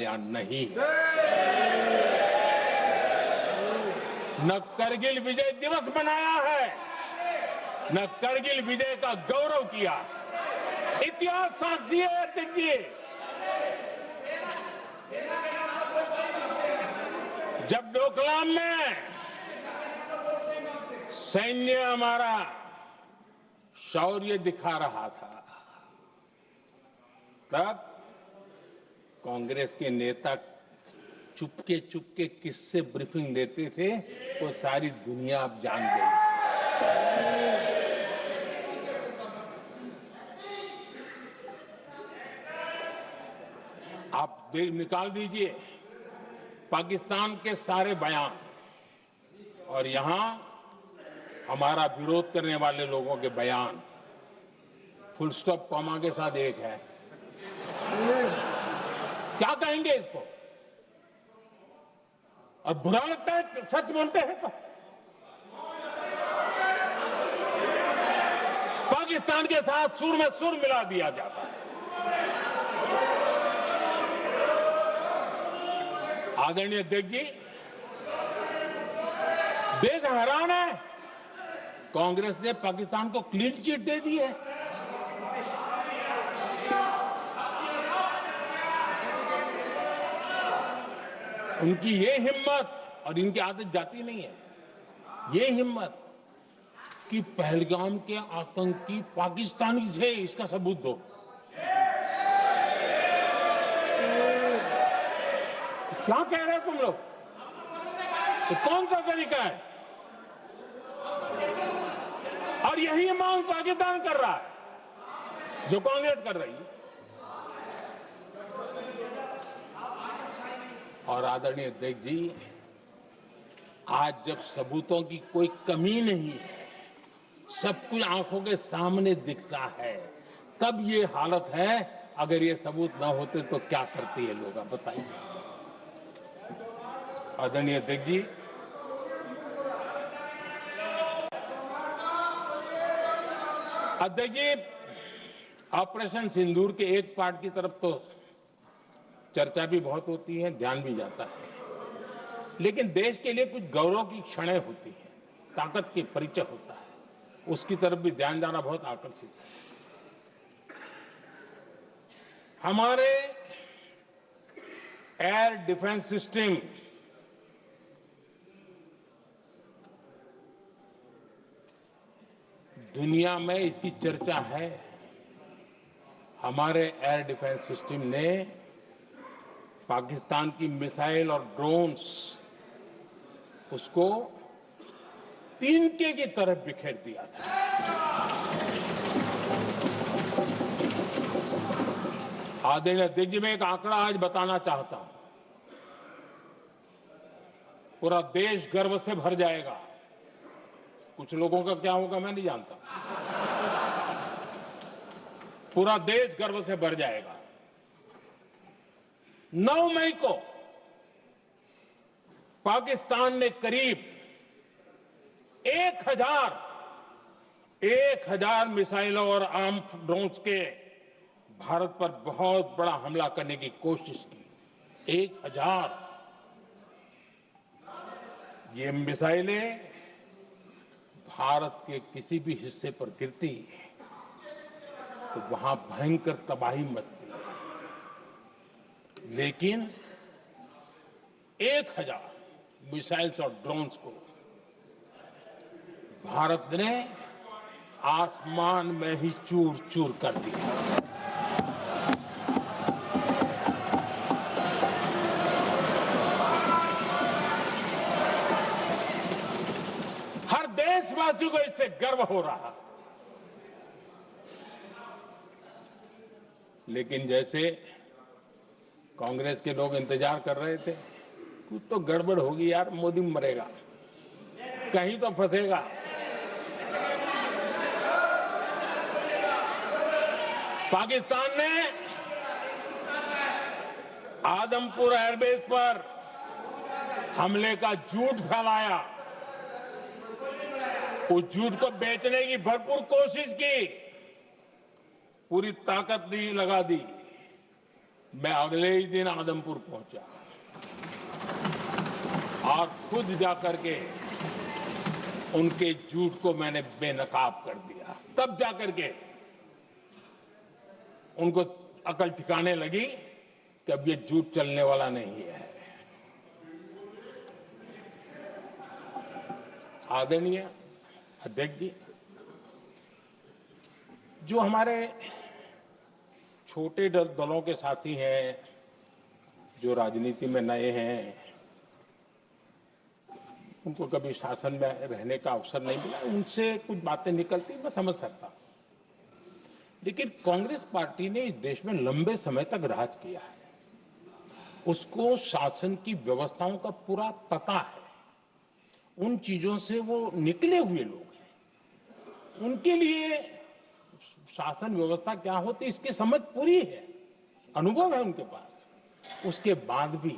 या नहीं। न करगिल विजय दिवस मनाया है, न करगिल विजय का गौरव किया। इतिहास साक्षी है अध्यक्ष जी। जब डोकलाम में सैन्य हमारा शौर्य दिखा रहा था, तब कांग्रेस के नेता चुपके चुपके किससे ब्रीफिंग लेते थे, वो सारी दुनिया अब जान गई। आप निकाल दीजिए पाकिस्तान के सारे बयान और यहां हमारा विरोध करने वाले लोगों के बयान, फुल स्टॉप कॉमा के साथ एक है। क्या कहेंगे इसको? और बुरा लगता है सच बोलते हैं तो। पाकिस्तान के साथ सुर में सुर मिला दिया जाता है। आदरणीय अध्यक्ष जी, देश हैरान है। कांग्रेस ने पाकिस्तान को क्लीन चिट दे दी है। उनकी ये हिम्मत, और इनकी आदत जाती नहीं है, ये हिम्मत कि पहलगाम के आतंकी पाकिस्तानी थे, इसका सबूत दो। क्या कह रहे हो तुम लोग? तो कौन सा तरीका है? और यही मांग पाकिस्तान कर रहा है जो कांग्रेस कर रही है। और आदरणीय अध्यक्ष जी, आज जब सबूतों की कोई कमी नहीं है, सब कुछ आंखों के सामने दिखता है, तब ये हालत है। अगर ये सबूत ना होते तो क्या करते ये लोग, आप बताइए। आदरणीय अध्यक्ष जी, ऑपरेशन सिंदूर के एक पार्ट की तरफ तो चर्चा भी बहुत होती है, ध्यान भी जाता है, लेकिन देश के लिए कुछ गौरव की क्षणें होती हैं, ताकत की परिचय होता है, उसकी तरफ भी ध्यान जाना बहुत आकर्षित है। हमारे एयर डिफेंस सिस्टम दुनिया में इसकी चर्चा है। हमारे एयर डिफेंस सिस्टम ने पाकिस्तान की मिसाइल और ड्रोन्स उसको तिनके की तरफ बिखेर दिया था। आदरणीय अध्यक्ष जी, मैं एक आंकड़ा आज बताना चाहता हूं, पूरा देश गर्व से भर जाएगा। कुछ लोगों का क्या होगा मैं नहीं जानता, पूरा देश गर्व से भर जाएगा। 9 मई को पाकिस्तान ने करीब 1000 मिसाइलों और आर्म्ड ड्रोन्स के भारत पर बहुत बड़ा हमला करने की कोशिश की। 1000 ये मिसाइलें भारत के किसी भी हिस्से पर गिरती तो वहां भयंकर तबाही मचती, लेकिन 1000 मिसाइल्स और ड्रोन्स को भारत ने आसमान में ही चूर चूर कर दिया। हर देशवासी को इससे गर्व हो रहा। लेकिन जैसे कांग्रेस के लोग इंतजार कर रहे थे, कुछ तो गड़बड़ होगी यार, मोदी मरेगा, कहीं तो फंसेगा। पाकिस्तान ने आदमपुर एयरबेस पर हमले का झूठ फैलाया, उस झूठ को बेचने की भरपूर कोशिश की, पूरी ताकत दी लगा दी, मैं अगले ही दिन आदमपुर पहुंचा और खुद जाकर के उनके झूठ को मैंने बेनकाब कर दिया। तब जाकर के उनको अकल ठिकाने लगी कि अब ये झूठ चलने वाला नहीं है। आदरणीय अध्यक्ष जी, जो हमारे छोटे दलों के साथी हैं, जो राजनीति में नए हैं, उनको कभी शासन में रहने का अवसर नहीं मिला, उनसे कुछ बातें निकलती मैं समझ सकता हूं। लेकिन कांग्रेस पार्टी ने इस देश में लंबे समय तक राज किया है, उसको शासन की व्यवस्थाओं का पूरा पता है, उन चीजों से वो निकले हुए लोग हैं, उनके लिए शासन व्यवस्था क्या होती इसकी समझ पूरी है, अनुभव है उनके पास। उसके बाद भी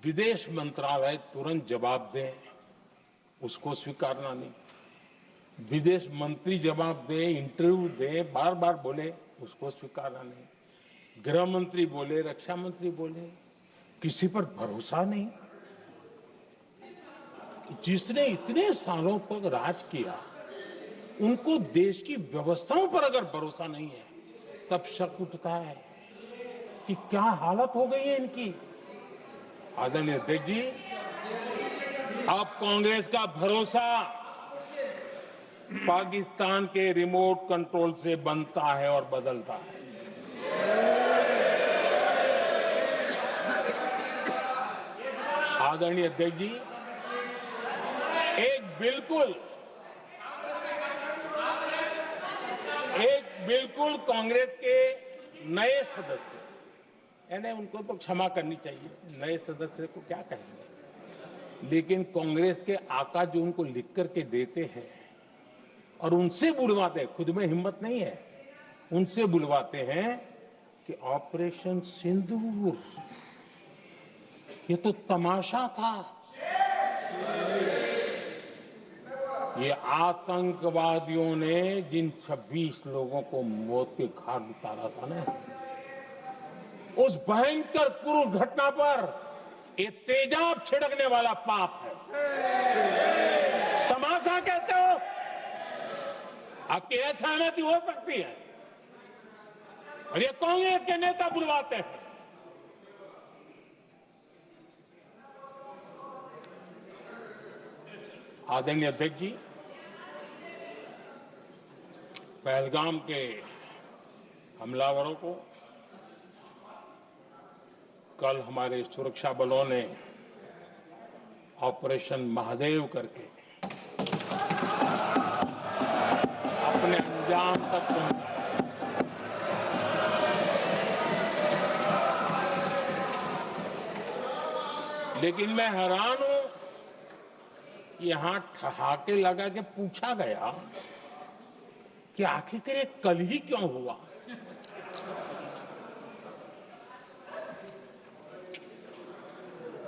विदेश मंत्रालय तुरंत जवाब दे, उसको स्वीकारना नहीं, विदेश मंत्री जवाब दे, इंटरव्यू दे, बार बार बोले, उसको स्वीकारना नहीं, गृह मंत्री बोले, रक्षा मंत्री बोले, किसी पर भरोसा नहीं। जिसने इतने सालों तक राज किया, उनको देश की व्यवस्थाओं पर अगर भरोसा नहीं है, तब शक उठता है कि क्या हालत हो गई है इनकी। आदरणीय अध्यक्ष जी, अब कांग्रेस का भरोसा पाकिस्तान के रिमोट कंट्रोल से बनता है और बदलता है। आदरणीय अध्यक्ष जी, एक बिल्कुल कांग्रेस के नए सदस्य, यानी उनको तो क्षमा करनी चाहिए, नए सदस्य को क्या कहेंगे, लेकिन कांग्रेस के आका जो उनको लिख करके देते हैं और उनसे बुलवाते हैं, खुद में हिम्मत नहीं है, उनसे बुलवाते हैं कि ऑपरेशन सिंदूर ये तो तमाशा था, ये आतंकवादियों ने जिन 26 लोगों को मौत के घाट उतारा था ना, उस भयंकर क्रूर घटना पर ये तेजाब छिड़कने वाला पाप है। तमाशा कहते हो? आपकी असहमति हो सकती है, और ये कांग्रेस के नेता बुलवाते हैं। आदरणीय अध्यक्ष जी, पहलगाम के हमलावरों को कल हमारे सुरक्षा बलों ने ऑपरेशन महादेव करके अपने अंजाम तक पहुंचाया। लेकिन मैं हैरान हूं, यहां ठहाके लगा के पूछा गया कि आखिर ये कल ही क्यों हुआ।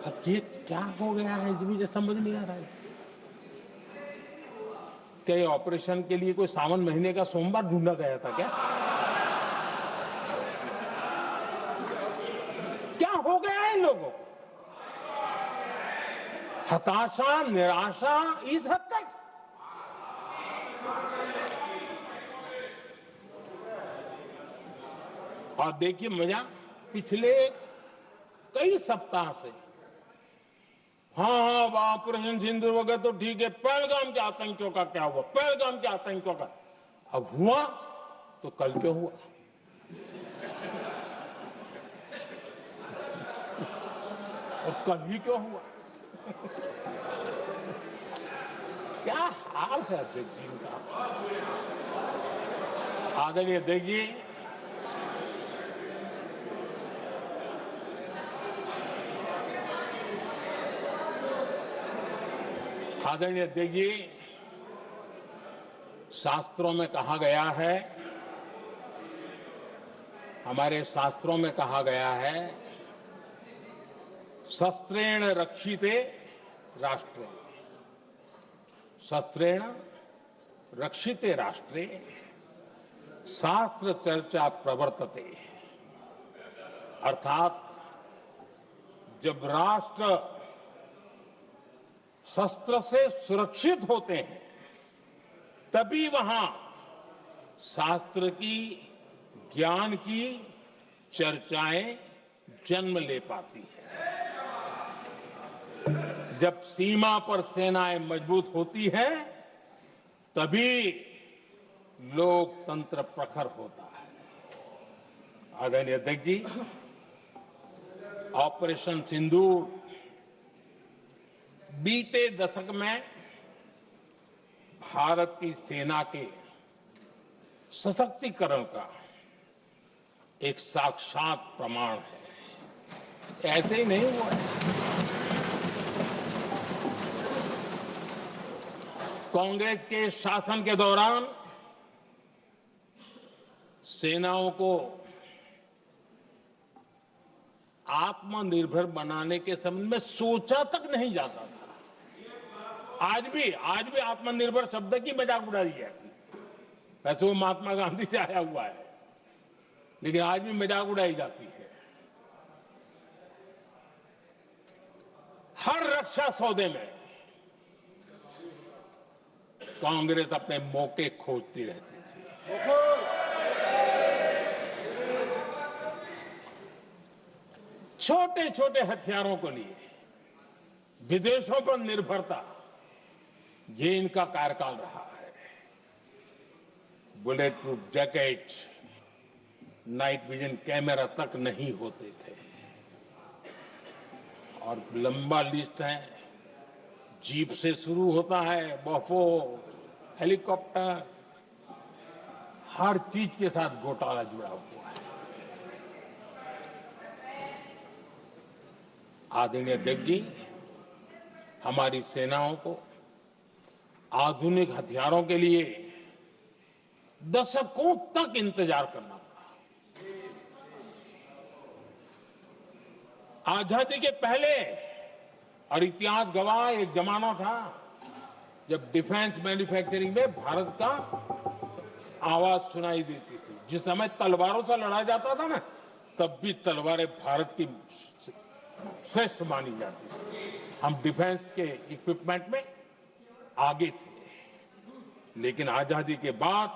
अब ये क्या हो गया है, मुझे समझ नहीं आ रहा है। क्या ये ऑपरेशन के लिए कोई सावन महीने का सोमवार ढूंढा गया था क्या? क्या हो गया है इन लोगों को? हताशा, निराशा इस हद तक। और देखिए मजा, पिछले कई सप्ताह से हाँ ऑपरेशन सिंदूर वगैरह तो ठीक है, पहलगाम के आतंकियों का क्या हुआ, पहलगाम के आतंकियों का अब हुआ तो कल क्यों हुआ। और कल ही क्यों हुआ। क्या हाल है अध्यक्ष जी का। आदरणीय अध्यक्ष जी, आदरणीय अध्यक्ष जी, शास्त्रों में कहा गया है, हमारे शास्त्रों में कहा गया है, शस्त्रेण रक्षिते राष्ट्रे, शस्त्रेण रक्षिते राष्ट्रे शास्त्र चर्चा प्रवर्तते। अर्थात जब राष्ट्र शस्त्र से सुरक्षित होते हैं तभी वहां शास्त्र की, ज्ञान की चर्चाएं जन्म ले पाती है। जब सीमा पर सेनाएं मजबूत होती हैं तभी लोकतंत्र प्रखर होता है। आदरणीय अध्यक्ष जी, ऑपरेशन सिंदूर बीते दशक में भारत की सेना के सशक्तिकरण का एक साक्षात प्रमाण है। ऐसे ही नहीं हुआ है। कांग्रेस के शासन के दौरान सेनाओं को आत्मनिर्भर बनाने के संबंध में सोचा तक नहीं जाता था। आज भी आत्मनिर्भर शब्द की मजाक उड़ाई जाती है। वैसे वो महात्मा गांधी से आया हुआ है, लेकिन आज भी मजाक उड़ाई जाती है। हर रक्षा सौदे में कांग्रेस अपने मौके खोजती रहती थी। छोटे छोटे हथियारों को लिए विदेशों पर निर्भरता, ये इनका कार्यकाल रहा है। Bullet proof jacket, night vision camera तक नहीं होते थे और लंबा लिस्ट है। जीप से शुरू होता है, बफो, हेलीकॉप्टर, हर चीज के साथ घोटाला जुड़ा हुआ है। आदरणीय अध्यक्ष जी, हमारी सेनाओं को आधुनिक हथियारों के लिए दशकों तक इंतजार करना पड़ा। आजादी के पहले, और इतिहास गवाह, एक जमाना था जब डिफेंस मैन्युफैक्चरिंग में भारत का आवाज सुनाई देती थी। जिस समय तलवारों से लड़ा जाता था ना, तब भी तलवारें भारत की श्रेष्ठ मानी जाती थी। हम डिफेंस के इक्विपमेंट में आगे थे। लेकिन आजादी के बाद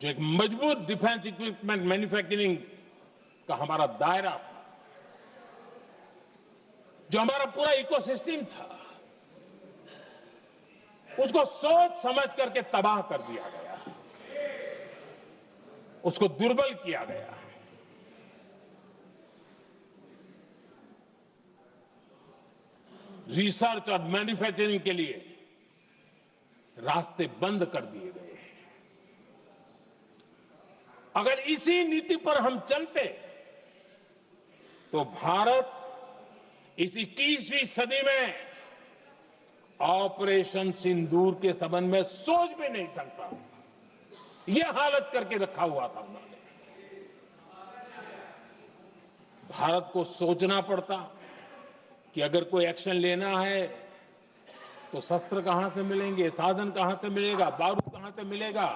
जो एक मजबूत डिफेंस इक्विपमेंट मैन्युफैक्चरिंग का हमारा दायरा था, जो हमारा पूरा इकोसिस्टम था, उसको सोच समझ करके तबाह कर दिया गया, उसको दुर्बल किया गया। रिसर्च और मैन्युफैक्चरिंग के लिए रास्ते बंद कर दिए गए। अगर इसी नीति पर हम चलते तो भारत इस 21वीं सदी में ऑपरेशन सिंदूर के संबंध में सोच भी नहीं सकता। यह हालत करके रखा हुआ था उन्होंने। भारत को सोचना पड़ता कि अगर कोई एक्शन लेना है तो शस्त्र कहां से मिलेंगे, साधन कहां से मिलेगा, बारूद कहां से मिलेगा,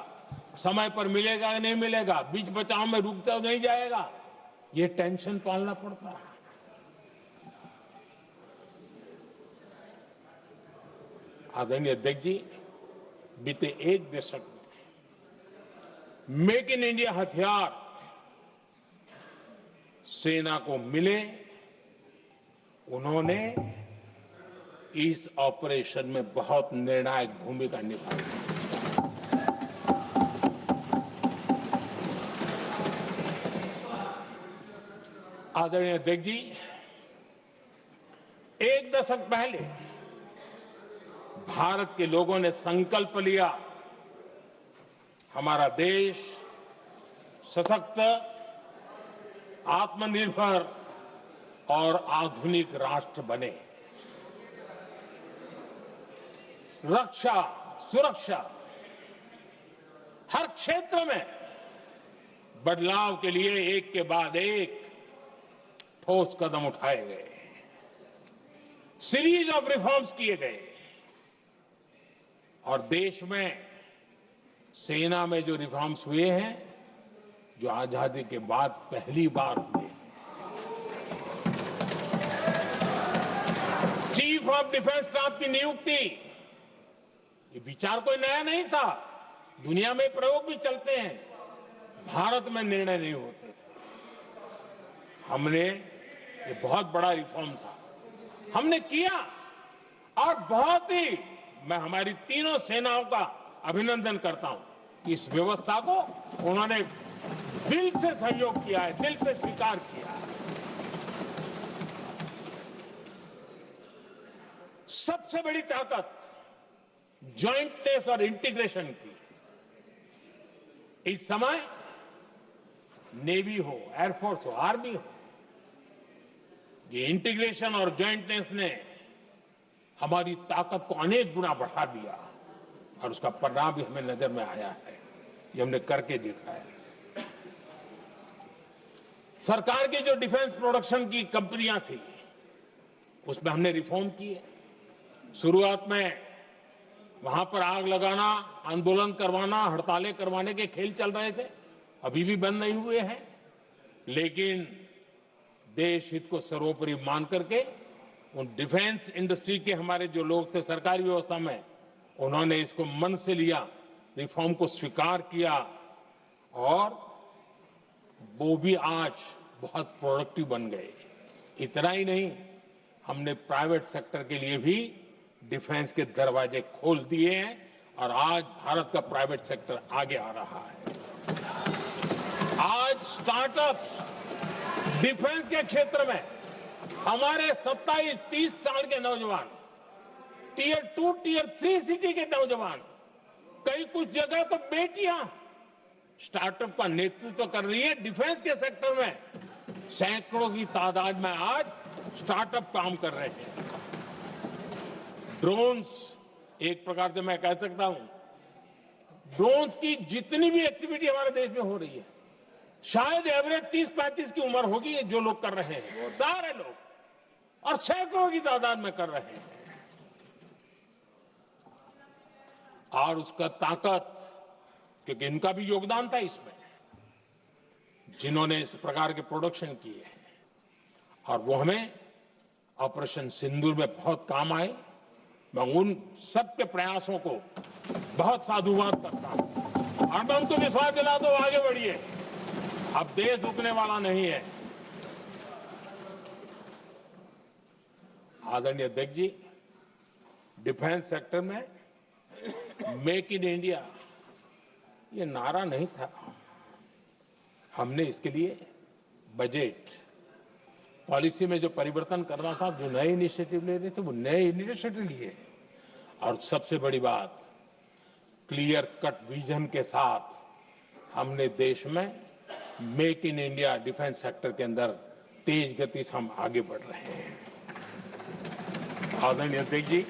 समय पर मिलेगा या नहीं मिलेगा, बीच बचाव में रुक तो नहीं जाएगा, ये टेंशन पालना पड़ता है। आदरणीय अध्यक्ष जी, बीते एक दशक में मेक इन इंडिया हथियार सेना को मिले, उन्होंने इस ऑपरेशन में बहुत निर्णायक भूमिका निभाई। आदरणीय अध्यक्ष जी, एक दशक पहले भारत के लोगों ने संकल्प लिया, हमारा देश सशक्त, आत्मनिर्भर और आधुनिक राष्ट्र बने। रक्षा, सुरक्षा, हर क्षेत्र में बदलाव के लिए एक के बाद एक ठोस कदम उठाए गए, सीरीज ऑफ रिफॉर्म्स किए गए और देश में सेना में जो रिफॉर्म्स हुए हैं, जो आजादी के बाद पहली बार हुए। चीफ ऑफ डिफेंस स्टाफ की नियुक्ति, ये विचार कोई नया नहीं था, दुनिया में प्रयोग भी चलते हैं, भारत में निर्णय नहीं होते थे। हमने, ये बहुत बड़ा रिफॉर्म था, हमने किया और बहुत ही, मैं हमारी तीनों सेनाओं का अभिनंदन करता हूं कि इस व्यवस्था को उन्होंने दिल से सहयोग किया है, दिल से स्वीकार किया है। सबसे बड़ी ताकत जॉइंटनेस और इंटीग्रेशन की। इस समय नेवी हो, एयरफोर्स हो, आर्मी हो, ये इंटीग्रेशन और जॉइंटनेस ने हमारी ताकत को अनेक गुना बढ़ा दिया और उसका परिणाम भी हमें नजर में आया है, ये हमने करके दिखाया है। सरकार की जो डिफेंस प्रोडक्शन की कंपनियां थी, उसमें हमने रिफॉर्म किए। शुरुआत में वहां पर आग लगाना, आंदोलन करवाना, हड़तालें करवाने के खेल चल रहे थे, अभी भी बंद नहीं हुए हैं, लेकिन देश हित को सर्वोपरि मान करके उन डिफेंस इंडस्ट्री के हमारे जो लोग थे सरकारी व्यवस्था में, उन्होंने इसको मन से लिया, रिफॉर्म को स्वीकार किया और वो भी आज बहुत प्रोडक्टिव बन गए। इतना ही नहीं, हमने प्राइवेट सेक्टर के लिए भी डिफेंस के दरवाजे खोल दिए हैं और आज भारत का प्राइवेट सेक्टर आगे आ रहा है। आज स्टार्टअप्स डिफेंस के क्षेत्र में हमारे 27-30 साल के नौजवान, टियर 2, टियर 3 सिटी के नौजवान, कई कुछ जगह तो बेटियां स्टार्टअप का नेतृत्व कर रही है। डिफेंस के सेक्टर में सैकड़ों की तादाद में आज स्टार्टअप काम कर रहे हैं। ड्रोन्स, एक प्रकार से मैं कह सकता हूं, ड्रोन्स की जितनी भी एक्टिविटी हमारे देश में हो रही है, शायद एवरेज 30-35 की उम्र होगी जो लोग कर रहे हैं, सारे लोग, और सैकड़ों की तादाद में कर रहे हैं। और उसका ताकत, क्योंकि इनका भी योगदान था इसमें, जिन्होंने इस प्रकार के प्रोडक्शन किए हैं, और वो हमें ऑपरेशन सिंदूर में बहुत काम आए। मैं उन सबके प्रयासों को बहुत साधुवाद करता हूं और मैं उनको विश्वास दिलाता हूं, आगे बढ़िए, अब देश रुकने वाला नहीं है। आदरणीय अध्यक्ष जी, डिफेंस सेक्टर में मेक इन इंडिया ये नारा नहीं था, हमने इसके लिए बजट पॉलिसी में जो परिवर्तन करना था, जो नए इनिशिएटिव ले रहे थे, वो नए इनिशिएटिव लिए। और सबसे बड़ी बात, क्लियर कट विजन के साथ हमने देश में make in India defence sector के अंदर तेज गति से हम आगे बढ़ रहे हैं। आदरणीय अध्यक्ष जी,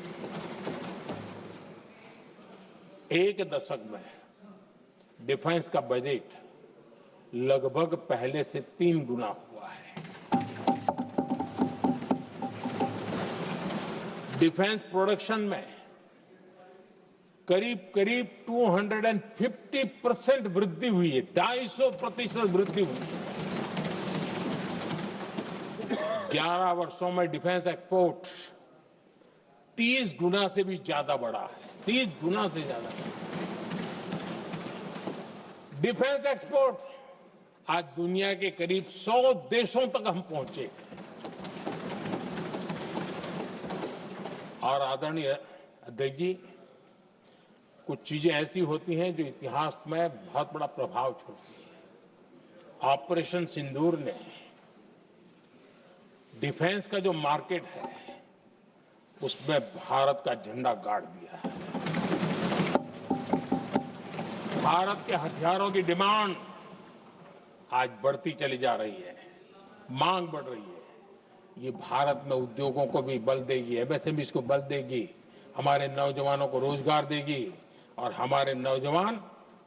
एक दशक में डिफेंस का बजट लगभग पहले से 3 गुना हुआ है। डिफेंस प्रोडक्शन में करीब करीब 250% वृद्धि हुई है, 250% वृद्धि हुई है। 11 वर्षों में डिफेंस एक्सपोर्ट 30 गुना से भी ज्यादा बढ़ा है, 30 गुना से ज्यादा। डिफेंस एक्सपोर्ट आज दुनिया के करीब 100 देशों तक हम पहुंचे। और आदरणीय अध्यक्ष जी, कुछ चीजें ऐसी होती हैं जो इतिहास में बहुत बड़ा प्रभाव छोड़ती हैं। ऑपरेशन सिंदूर ने डिफेंस का जो मार्केट है, उसमें भारत का झंडा गाड़ दिया है। भारत के हथियारों की डिमांड आज बढ़ती चली जा रही है, मांग बढ़ रही है। ये भारत में उद्योगों को भी बल देगी, एमएसएमई को बल देगी, हमारे नौजवानों को रोजगार देगी और हमारे नौजवान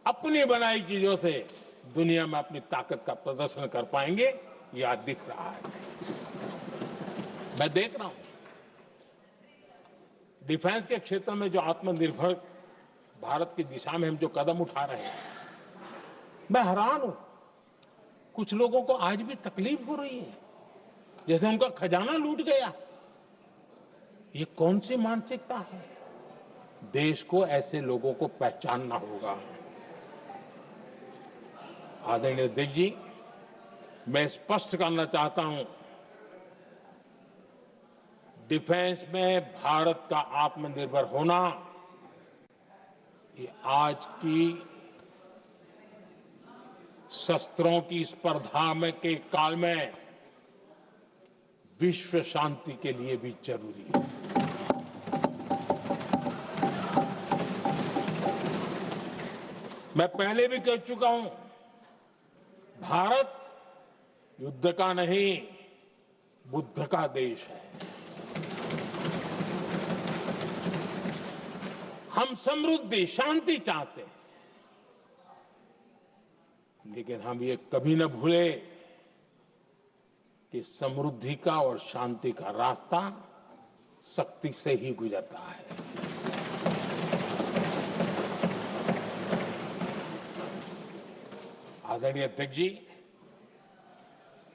अपनी बनाई चीजों से दुनिया में अपनी ताकत का प्रदर्शन कर पाएंगे। ये आज दिख रहा है, मैं देख रहा हूं। डिफेंस के क्षेत्र में जो आत्मनिर्भर भारत की दिशा में हम जो कदम उठा रहे हैं, मैं हैरान हूं। कुछ लोगों को आज भी तकलीफ हो रही है, जैसे उनका खजाना लूट गया। ये कौन सी मानसिकता है? देश को ऐसे लोगों को पहचानना होगा। आदरणीय अध्यक्ष जी, मैं स्पष्ट करना चाहता हूं, डिफेंस में भारत का आत्मनिर्भर होना ये आज की शस्त्रों की स्पर्धा में के काल में विश्व शांति के लिए भी जरूरी है। मैं पहले भी कह चुका हूं, भारत युद्ध का नहीं, बुद्ध का देश है। हम समृद्धि, शांति चाहते हैं, लेकिन हम ये कभी न भूले कि समृद्धि का और शांति का रास्ता शक्ति से ही गुजरता है। आदरणीय अध्यक्ष जी,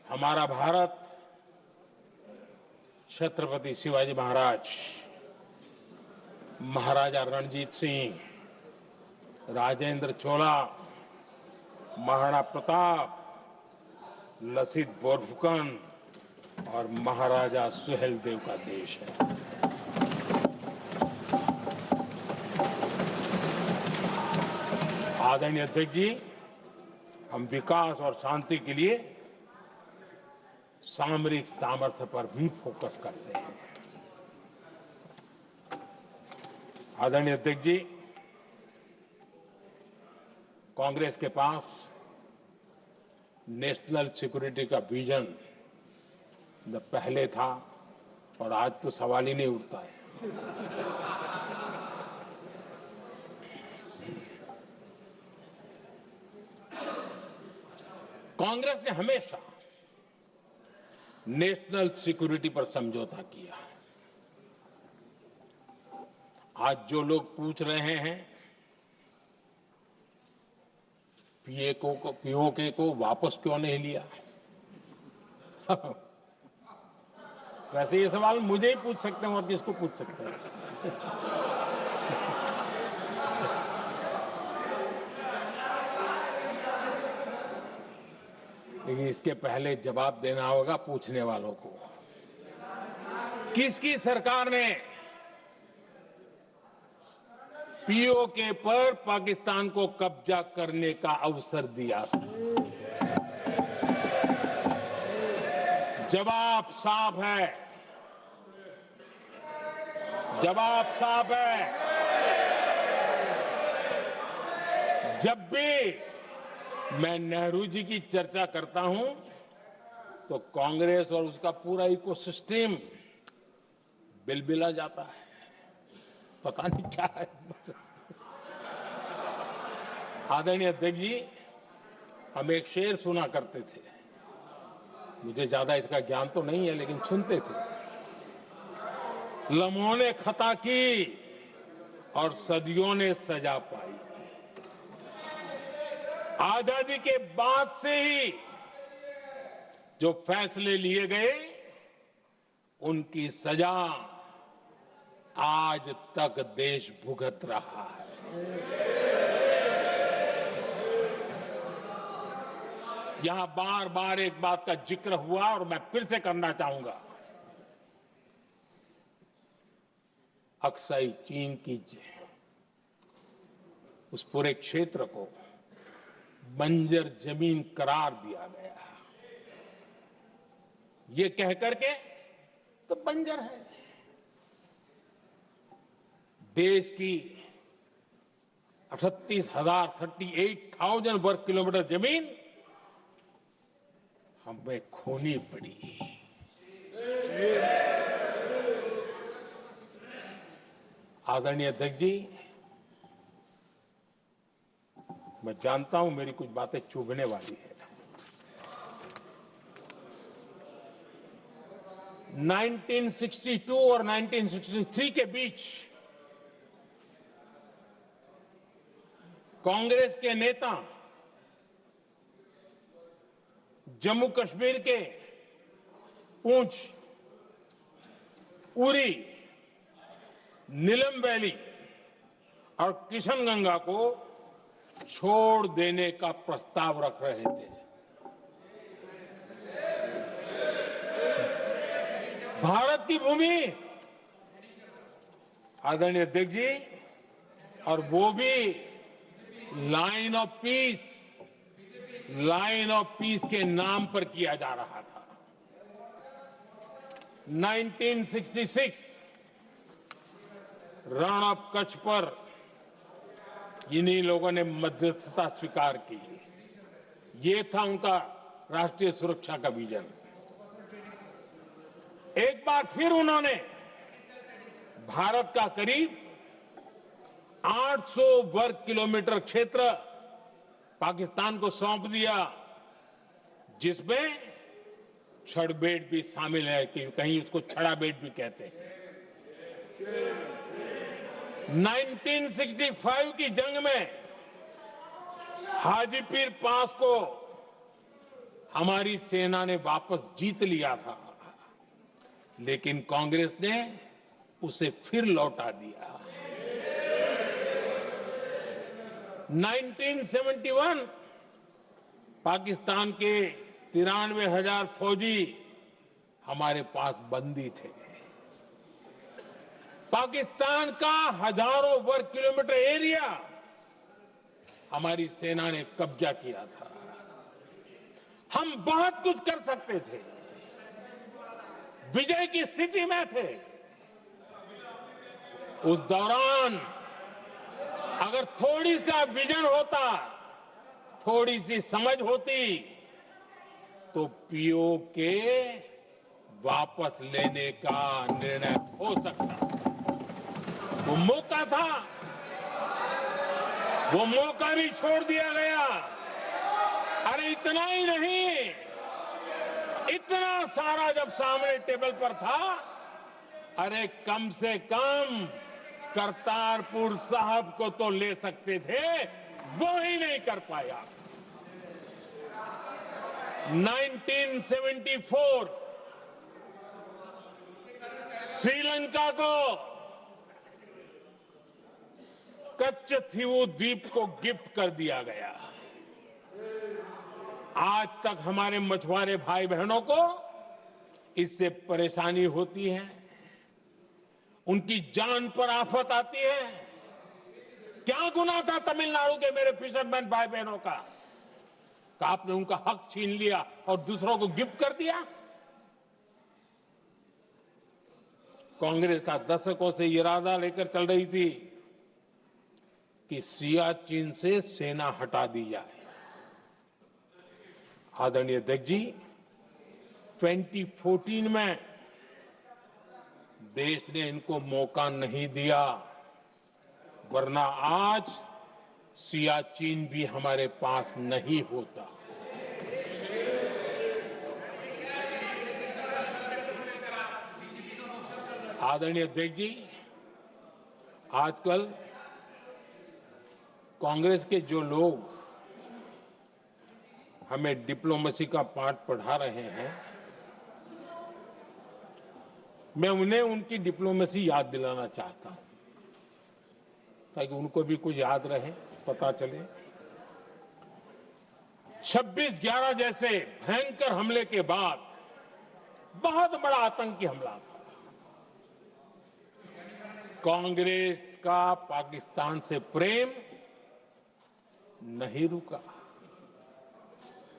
हमारा भारत छत्रपति शिवाजी महाराज, महाराजा रणजीत सिंह, राजेंद्र चोला, महाराणा प्रताप, लसित बोरफुकन और महाराजा सुहेलदेव का देश है। आदरणीय अध्यक्ष जी, हम विकास और शांति के लिए सामरिक सामर्थ्य पर भी फोकस करते हैं। आदरणीय अध्यक्ष जी, कांग्रेस के पास नेशनल सिक्योरिटी का विजन न पहले था और आज तो सवाल ही नहीं उठता है। कांग्रेस ने हमेशा नेशनल सिक्योरिटी पर समझौता किया। आज जो लोग पूछ रहे हैं पीओके को वापस क्यों नहीं लिया, वैसे ये सवाल मुझे ही पूछ सकते हैं और किसको पूछ सकते हैं। लेकिन इसके पहले जवाब देना होगा पूछने वालों को। किसकी सरकार ने पीओके पर पाकिस्तान को कब्जा करने का अवसर दिया? जवाब साफ है, जवाब साफ है। जब भी मैं नेहरू जी की चर्चा करता हूं तो कांग्रेस और उसका पूरा इकोसिस्टम बिलबिला जाता है, पता नहीं क्या है। आदरणीय अध्यक्ष जी, हम एक शेर सुना करते थे, मुझे ज्यादा इसका ज्ञान तो नहीं है लेकिन सुनते थे। लम्हों ने खता की और सदियों ने सजा पाई। आजादी के बाद से ही जो फैसले लिए गए उनकी सजा आज तक देश भुगत रहा है। यहां बार बार एक बात का जिक्र हुआ और मैं फिर से करना चाहूंगा। अक्साई चीन की उस पूरे क्षेत्र को बंजर जमीन करार दिया गया, ये कहकर के तो बंजर है। देश की 38,000 वर्ग किलोमीटर जमीन हमें खोनी पड़ी। आदरणीय अध्यक्ष जी, मैं जानता हूं मेरी कुछ बातें चुभने वाली है। 1962 और 1963 के बीच कांग्रेस के नेता जम्मू कश्मीर के पूंछ, उरी, नीलम वैली और किशनगंगा को छोड़ देने का प्रस्ताव रख रहे थे। भारत की भूमि, आदरणीय अध्यक्ष जी, और वो भी लाइन ऑफ पीस के नाम पर किया जा रहा था। 1966 रण ऑफ कच्छ पर इन्हीं लोगों ने मध्यस्थता स्वीकार की। ये था उनका राष्ट्रीय सुरक्षा का विजन। एक बार फिर उन्होंने भारत का करीब 800 वर्ग किलोमीटर क्षेत्र पाकिस्तान को सौंप दिया, जिसमें छड़बेट भी शामिल है, कि कहीं उसको छड़ा बेट भी कहते हैं। 1965 की जंग में हाजीपीर पास को हमारी सेना ने वापस जीत लिया था, लेकिन कांग्रेस ने उसे फिर लौटा दिया। 1971 पाकिस्तान के 93,000 फौजी हमारे पास बंदी थे। पाकिस्तान का हजारों वर्ग किलोमीटर एरिया हमारी सेना ने कब्जा किया था। हम बहुत कुछ कर सकते थे, विजय की स्थिति में थे। उस दौरान अगर थोड़ी सा विजन होता, थोड़ी सी समझ होती, तो पीओके वापस लेने का निर्णय हो सकता। वो मौका था, वो मौका भी छोड़ दिया गया। अरे इतना ही नहीं, इतना सारा जब सामने टेबल पर था, अरे कम से कम करतारपुर साहब को तो ले सकते थे, वो ही नहीं कर पाया। 1974 श्रीलंका को कच्चथीवू द्वीप को गिफ्ट कर दिया गया। आज तक हमारे मछुआरे भाई बहनों को इससे परेशानी होती है, उनकी जान पर आफत आती है। क्या गुनाह था तमिलनाडु के मेरे फिशरमैन भाई बहनों का, कि आपने उनका हक छीन लिया और दूसरों को गिफ्ट कर दिया? कांग्रेस का दशकों से इरादा लेकर चल रही थी कि सियाचिन से सेना हटा दी जाए। आदरणीय अध्यक्ष जी, 2014 में देश ने इनको मौका नहीं दिया, वरना आज सियाचिन भी हमारे पास नहीं होता। आदरणीय अध्यक्ष जी, आजकल कांग्रेस के जो लोग हमें डिप्लोमेसी का पाठ पढ़ा रहे हैं, मैं उन्हें उनकी डिप्लोमेसी याद दिलाना चाहता हूं, ताकि उनको भी कुछ याद रहे, पता चले। 26/11 जैसे भयंकर हमले के बाद बहुत बड़ा आतंकी हमला था। कांग्रेस का पाकिस्तान से प्रेम नहीं रुका।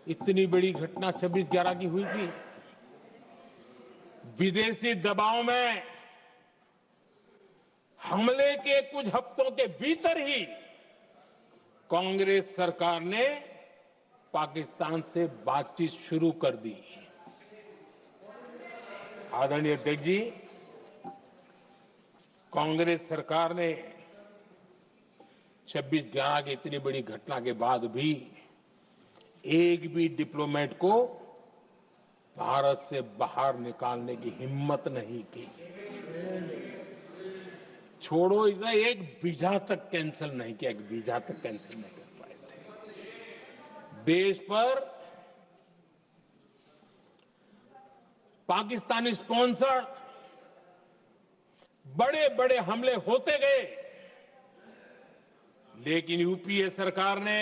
इतनी बड़ी घटना 26/11 की हुई थी। विदेशी दबाव में हमले के कुछ हफ्तों के भीतर ही कांग्रेस सरकार ने पाकिस्तान से बातचीत शुरू कर दी। आदरणीय अध्यक्ष जी, कांग्रेस सरकार ने 26/11 की इतनी बड़ी घटना के बाद भी एक भी डिप्लोमेट को भारत से बाहर निकालने की हिम्मत नहीं की। छोड़ो, इधर एक वीजा तक कैंसिल नहीं किया, एक वीजा तक कैंसिल नहीं कर पाए थे। देश पर पाकिस्तानी स्पॉन्सर्ड बड़े बड़े हमले होते गए, लेकिन यूपीए सरकार ने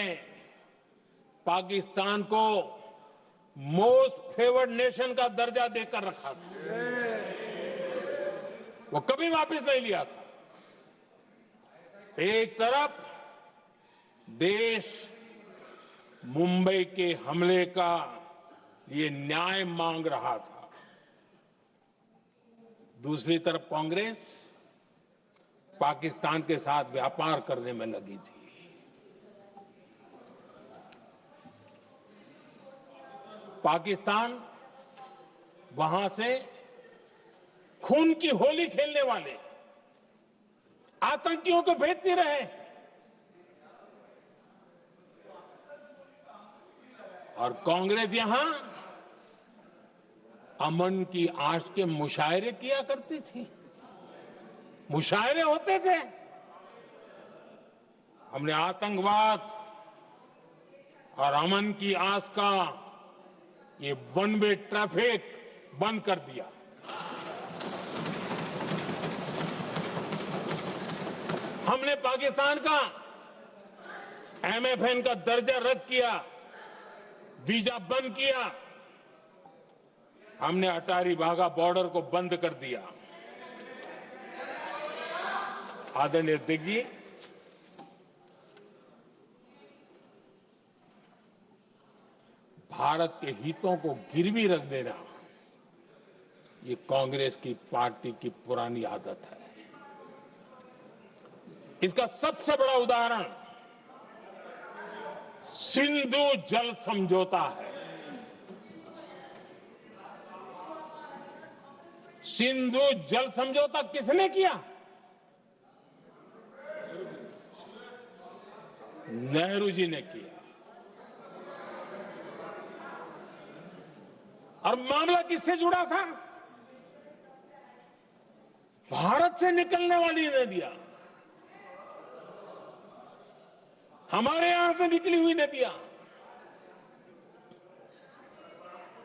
पाकिस्तान को मोस्ट फेवर्ड नेशन का दर्जा देकर रखा था। वो कभी वापस नहीं लिया था। एक तरफ देश मुंबई के हमले का ये न्याय मांग रहा था, दूसरी तरफ कांग्रेस पाकिस्तान के साथ व्यापार करने में लगी थी। पाकिस्तान वहां से खून की होली खेलने वाले आतंकियों को भेजते रहे और कांग्रेस यहां अमन की आश के मुशायरे किया करती थी। मुशायरे होते थे। हमने आतंकवाद और अमन की आस का ये वन वे ट्रैफिक बंद कर दिया। हमने पाकिस्तान का एमएफएन का दर्जा रद्द किया, वीजा बंद किया। हमने अटारी वाघा बॉर्डर को बंद कर दिया। आदरणीय अध्यक्ष जी, भारत के हितों को गिरवी रख देना ये कांग्रेस की पार्टी की पुरानी आदत है। इसका सबसे बड़ा उदाहरण सिंधु जल समझौता है। सिंधु जल समझौता किसने किया? नेहरू जी ने किया। और मामला किससे जुड़ा था? भारत से निकलने वाली नदियां, हमारे यहां से निकली हुई नदियां,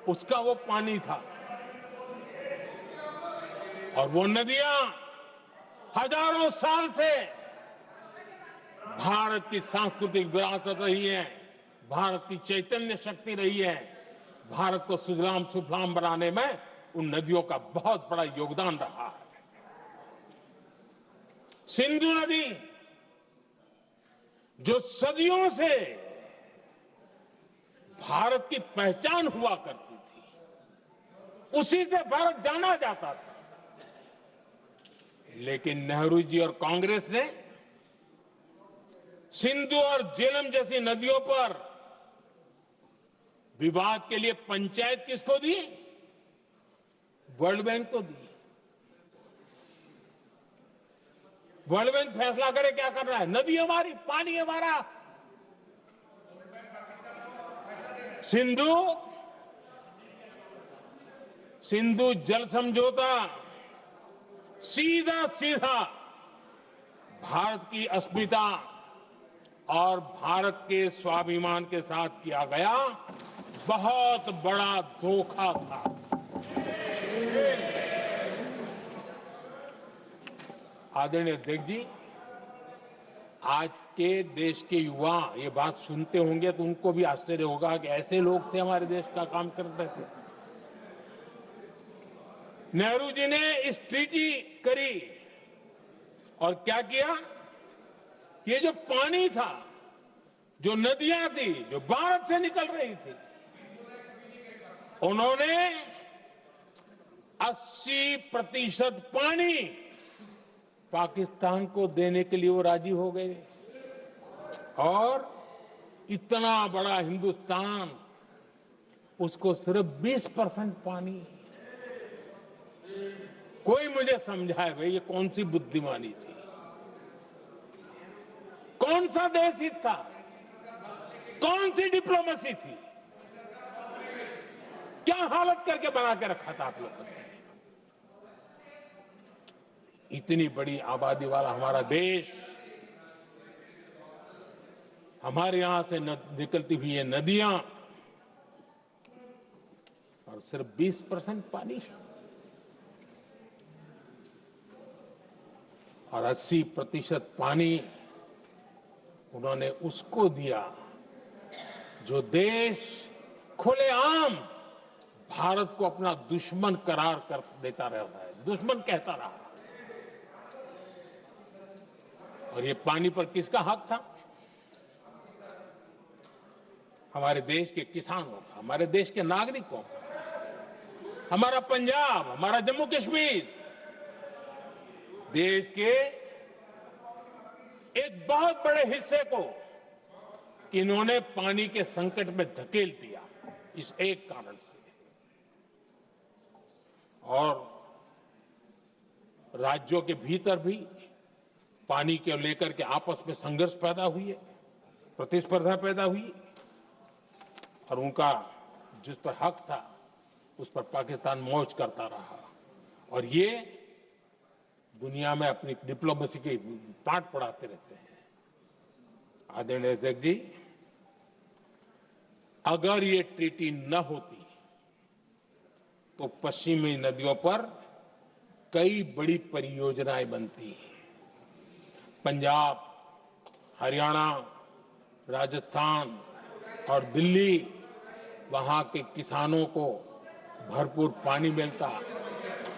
उसका वो पानी था। और वो नदियां हजारों साल से भारत की सांस्कृतिक विरासत रही है, भारत की चैतन्य शक्ति रही है। भारत को सुजलाम सुफलाम बनाने में उन नदियों का बहुत बड़ा योगदान रहा है। सिंधु नदी जो सदियों से भारत की पहचान हुआ करती थी, उसी से भारत जाना जाता था। लेकिन नेहरू जी और कांग्रेस ने सिंधु और झेलम जैसी नदियों पर विवाद के लिए पंचायत किसको दी? वर्ल्ड बैंक को दी। वर्ल्ड बैंक फैसला करे क्या कर रहा है। नदी हमारी, पानी हमारा। सिंधु जल समझौता सीधा सीधा भारत की अस्मिता और भारत के स्वाभिमान के साथ किया गया बहुत बड़ा धोखा था। आदरणीय अध्यक्ष जी, आज के देश के युवा ये बात सुनते होंगे तो उनको भी आश्चर्य होगा कि ऐसे लोग थे हमारे देश का काम करते थे। नेहरू जी ने इस ट्रीटी करी और क्या किया? ये जो पानी था, जो नदियां थी, जो भारत से निकल रही थी, उन्होंने 80% पानी पाकिस्तान को देने के लिए वो राजी हो गए। और इतना बड़ा हिंदुस्तान, उसको सिर्फ 20% पानी। कोई मुझे समझाए भाई ये कौन सी बुद्धिमानी थी, कौन सा देश हित था, कौन सी डिप्लोमेसी थी, क्या हालत करके बना के रखा था आप लोगों ने। इतनी बड़ी आबादी वाला हमारा देश, हमारे यहां से निकलती हुई ये नदियां, और सिर्फ 20% पानी और 80% पानी उन्होंने उसको दिया जो देश खुलेआम भारत को अपना दुश्मन करार कर देता रहता है, दुश्मन कहता रहा। और ये पानी पर किसका हक था? हमारे देश के किसानों का, हमारे देश के नागरिकों का। हमारा पंजाब, हमारा जम्मू कश्मीर देश के एक बहुत बड़े हिस्से को इन्होंने पानी के संकट में धकेल दिया, इस एक कारण से। और राज्यों के भीतर भी पानी को लेकर के आपस में संघर्ष पैदा हुई है, प्रतिस्पर्धा पैदा हुई, और उनका जिस पर हक था उस पर पाकिस्तान मौज करता रहा। और ये दुनिया में अपनी डिप्लोमेसी के पाठ पढ़ाते रहते हैं। आदरणीय अध्यक्ष जी, अगर ये ट्रीटी न होती तो पश्चिमी नदियों पर कई बड़ी परियोजनाएं बनती। पंजाब, हरियाणा, राजस्थान और दिल्ली, वहां के किसानों को भरपूर पानी मिलता,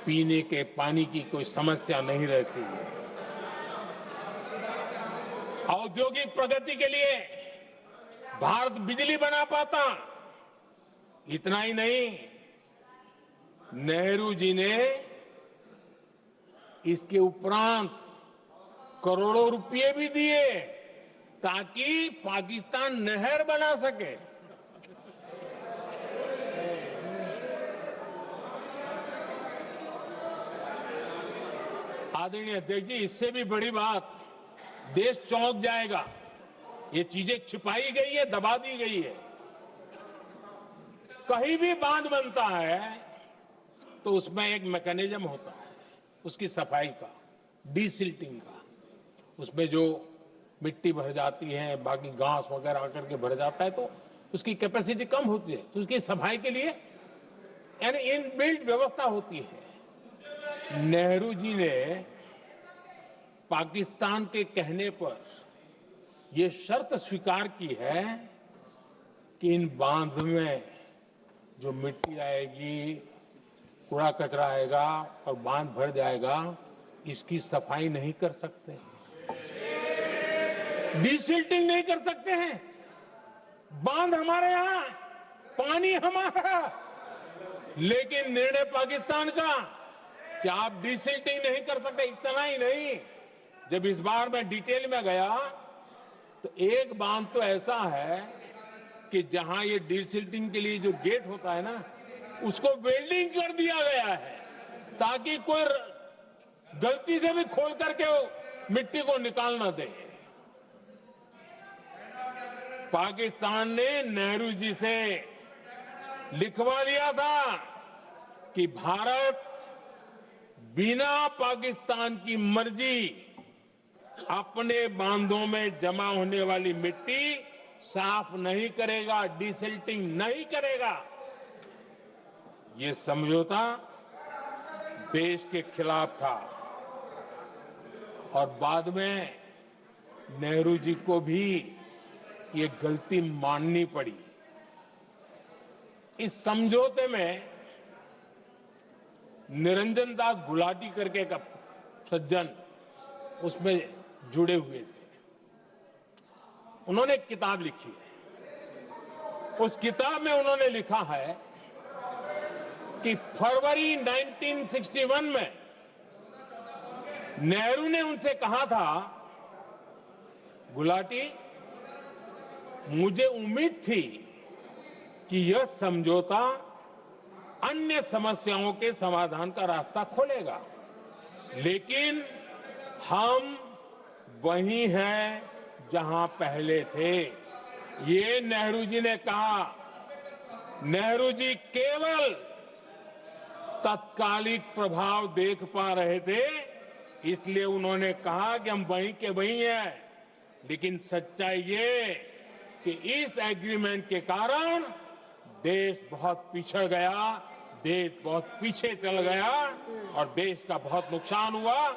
पीने के पानी की कोई समस्या नहीं रहती। औद्योगिक प्रगति के लिए भारत बिजली बना पाता। इतना ही नहीं, नेहरू जी ने इसके उपरांत करोड़ों रुपए भी दिए ताकि पाकिस्तान नहर बना सके। आदरणीय अध्यक्ष जी, इससे भी बड़ी बात, देश चौंक जाएगा। ये चीजें छिपाई गई है, दबा दी गई है। कहीं भी बांध बनता है तो उसमें एक मैकेनिज्म होता है उसकी सफाई का, डीसिल्टिंग का। उसमें जो मिट्टी भर जाती है, बाकी घास वगैरह आकर के भर जाता है तो उसकी कैपेसिटी कम होती है, तो उसकी सफाई के लिए यानी इनबिल्ट व्यवस्था होती है। नेहरू जी ने पाकिस्तान के कहने पर यह शर्त स्वीकार की है कि इन बांध में जो मिट्टी आएगी, कूड़ा कचरा आएगा और बांध भर जाएगा, इसकी सफाई नहीं कर सकते, डीसिल्टिंग नहीं कर सकते हैं। बांध हमारे यहां, पानी हमारा, लेकिन निर्णय पाकिस्तान का कि आप डीसिल्टिंग नहीं कर सकते। इतना ही नहीं, जब इस बार मैं डिटेल में गया तो एक बांध तो ऐसा है कि जहां ये डीसिल्टिंग के लिए जो गेट होता है ना, उसको वेल्डिंग कर दिया गया है ताकि कोई गलती से भी खोल करके वो मिट्टी को निकाल ना दे। पाकिस्तान ने नेहरू जी से लिखवा लिया था कि भारत बिना पाकिस्तान की मर्जी अपने बांधों में जमा होने वाली मिट्टी साफ नहीं करेगा, डीसिल्टिंग नहीं करेगा। ये समझौता देश के खिलाफ था और बाद में नेहरू जी को भी ये गलती माननी पड़ी। इस समझौते में निरंजन दास गुलाटी करके एक सज्जन उसमें जुड़े हुए थे। उन्होंने एक किताब लिखी है। उस किताब में उन्होंने लिखा है कि फरवरी 1961 में नेहरू ने उनसे कहा था, गुलाटी, मुझे उम्मीद थी कि यह समझौता अन्य समस्याओं के समाधान का रास्ता खोलेगा, लेकिन हम वहीं हैं जहां पहले थे। ये नेहरू जी ने कहा। नेहरू जी केवल तत्कालिक प्रभाव देख पा रहे थे, इसलिए उन्होंने कहा कि हम वहीं के वहीं हैं। लेकिन सच्चाई ये कि इस एग्रीमेंट के कारण देश बहुत पिछड़ गया देश बहुत पीछे चल गया और देश का बहुत नुकसान हुआ।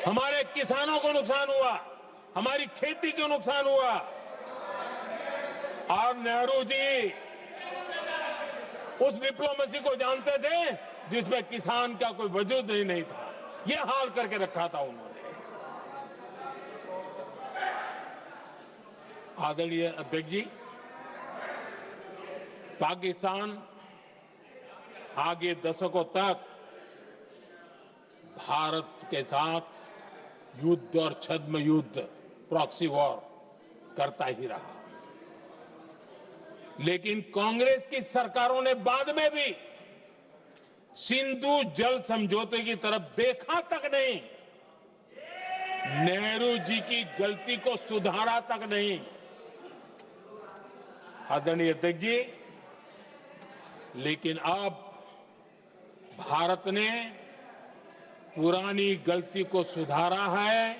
हमारे किसानों को नुकसान हुआ, हमारी खेती को नुकसान हुआ। और नेहरू जी उस डिप्लोमेसी को जानते थे जिसमें किसान का कोई वजूद ही नहीं था। यह हाल करके रखा था उन्होंने। आदरणीय अध्यक्ष जी, पाकिस्तान आगे दशकों तक भारत के साथ युद्ध और छद्म युद्ध, प्रॉक्सी वॉर करता ही रहा। लेकिन कांग्रेस की सरकारों ने बाद में भी सिंधु जल समझौते की तरफ देखा तक नहीं, नेहरू जी की गलती को सुधारा तक नहीं। आदरणीय अध्यक्ष जी, लेकिन अब भारत ने पुरानी गलती को सुधारा है,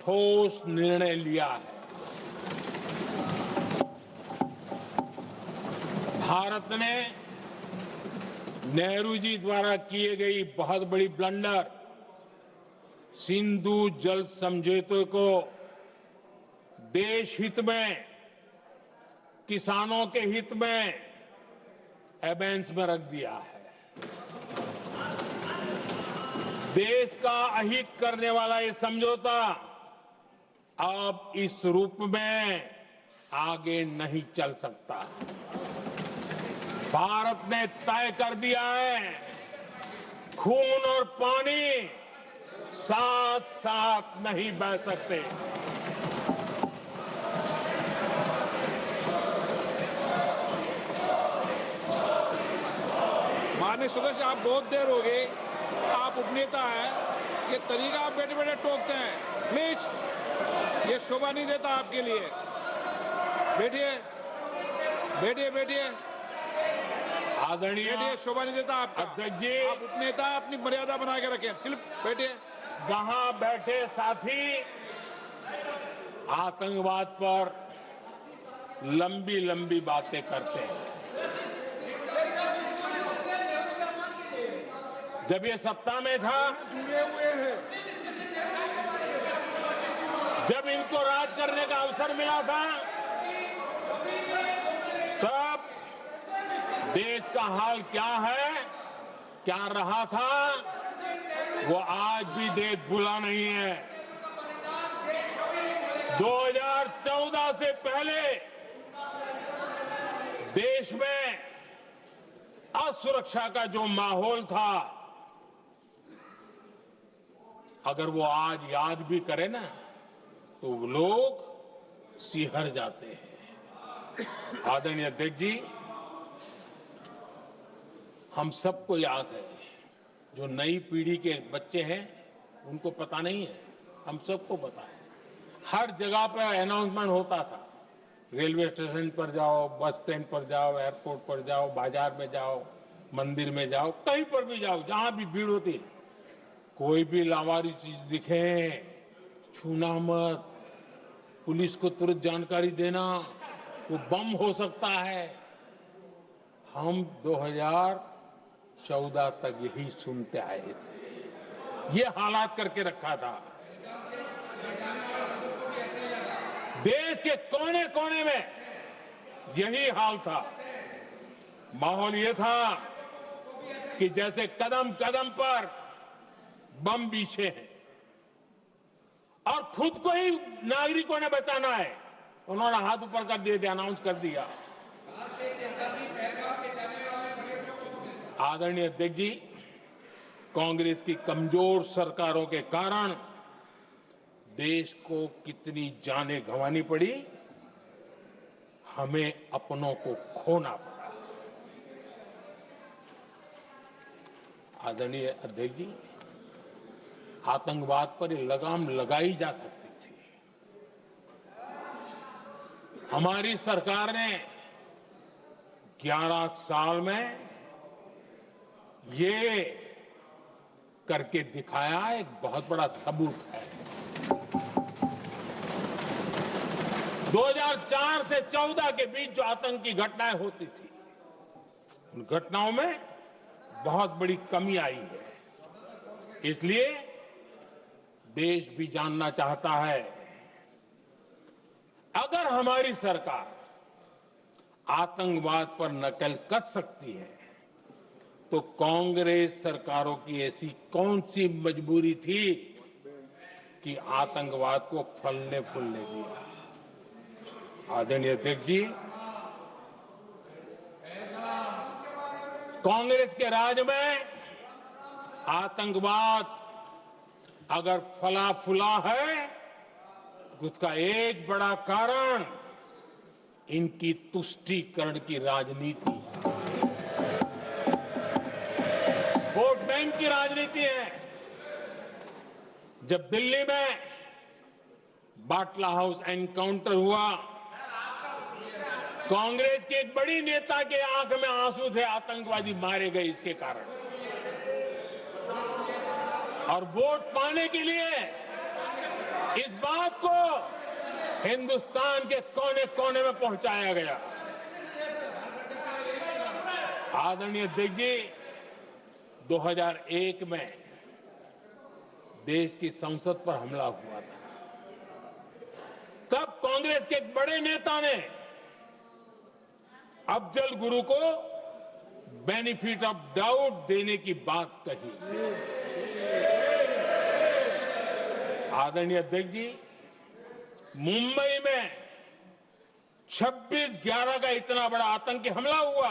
ठोस निर्णय लिया है। भारत ने नेहरू जी द्वारा किए गई बहुत बड़ी ब्लंडर, सिंधु जल समझौते को देश हित में, किसानों के हित में एबेंस में रख दिया है। देश का अहित करने वाला ये समझौता अब इस रूप में आगे नहीं चल सकता। भारत ने तय कर दिया है, खून और पानी साथ साथ नहीं बह सकते। माननीय सदस्य, आप बहुत देर हो गई, आप उपनेता हैं, ये तरीका आप बैठे बैठे टोकते हैं, प्लीज, ये शोभा नहीं देता आपके लिए। बैठिए बैठिए बैठिए, आदरणीय बैठिए, शोभा नहीं देता आपका। अध्यक्ष जी, आप उपनेता, अपनी मर्यादा बना के रखें। चलिए बैठिए। वहां बैठे साथी आतंकवाद पर लंबी लंबी बातें करते हैं। जब ये सत्ता में था, जुड़े हुए हैं, जब इनको राज करने का अवसर मिला था, तब देश का हाल क्या है, क्या रहा था, वो आज भी देश भूला नहीं है। 2014 से पहले देश में असुरक्षा का जो माहौल था, अगर वो आज याद भी करे ना, तो लोग सिहर जाते हैं। आदरणीय अध्यक्ष जी, हम सबको याद है, जो नई पीढ़ी के बच्चे हैं उनको पता नहीं है, हम सबको पता है। हर जगह पर अनाउंसमेंट होता था, रेलवे स्टेशन पर जाओ, बस स्टैंड पर जाओ, एयरपोर्ट पर जाओ, बाजार में जाओ, मंदिर में जाओ, कहीं पर भी जाओ, जहां भी भीड़ होती है, कोई भी लावारिस चीज दिखे छूना मत, पुलिस को तुरंत जानकारी देना, वो बम हो सकता है। हम 2014 तक यही सुनते आए थे, ये हालात करके रखा था। देश के कोने कोने में यही हाल था। माहौल ये था कि जैसे कदम कदम पर बम बिछे हैं और खुद को ही नागरिकों ने बचाना है। उन्होंने हाथ ऊपर कर दिए थे, अनाउंस कर दिया। आदरणीय अध्यक्ष जी, कांग्रेस की कमजोर सरकारों के कारण देश को कितनी जानें गंवानी पड़ी, हमें अपनों को खोना पड़ा। आदरणीय अध्यक्ष जी, आतंकवाद पर ये लगाम लगाई जा सकती थी। हमारी सरकार ने 11 साल में ये करके दिखाया, एक बहुत बड़ा सबूत है। 2004 से 14 के बीच जो आतंक की घटनाएं होती थी, उन घटनाओं में बहुत बड़ी कमी आई है। इसलिए देश भी जानना चाहता है, अगर हमारी सरकार आतंकवाद पर नकेल कस सकती है तो कांग्रेस सरकारों की ऐसी कौन सी मजबूरी थी कि आतंकवाद को फलने फूलने दिया। आदरणीय अध्यक्ष जी, कांग्रेस के राज में आतंकवाद अगर फला फूला है तो उसका एक बड़ा कारण इनकी तुष्टीकरण की राजनीति है, वोट बैंक की राजनीति है। जब दिल्ली में बाटला हाउस एनकाउंटर हुआ, कांग्रेस के एक बड़ी नेता के आंख में आंसू थे, आतंकवादी मारे गए इसके कारण। और वोट पाने के लिए इस बात को हिंदुस्तान के कोने कोने में पहुंचाया गया। आदरणीय अध्यक्ष जी, 2001 में देश की संसद पर हमला हुआ था। तब कांग्रेस के एक बड़े नेता ने अफजल गुरु को बेनिफिट ऑफ डाउट देने की बात कही थी। आदरणीय अध्यक्ष जी, मुंबई में 26/11 का इतना बड़ा आतंकी हमला हुआ,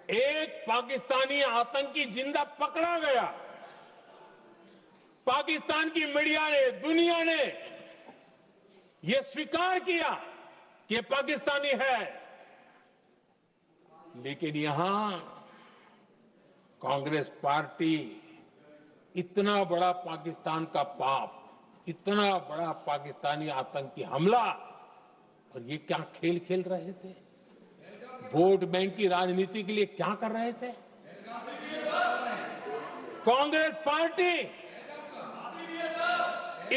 एक पाकिस्तानी आतंकी जिंदा पकड़ा गया। पाकिस्तान की मीडिया ने, दुनिया ने यह स्वीकार किया कि ये पाकिस्तानी है, लेकिन यहां कांग्रेस पार्टी इतना बड़ा पाकिस्तान का पाप, इतना बड़ा पाकिस्तानी आतंकी हमला, और ये क्या खेल खेल रहे थे? वोट बैंक की राजनीति के लिए क्या कर रहे थे? कांग्रेस पार्टी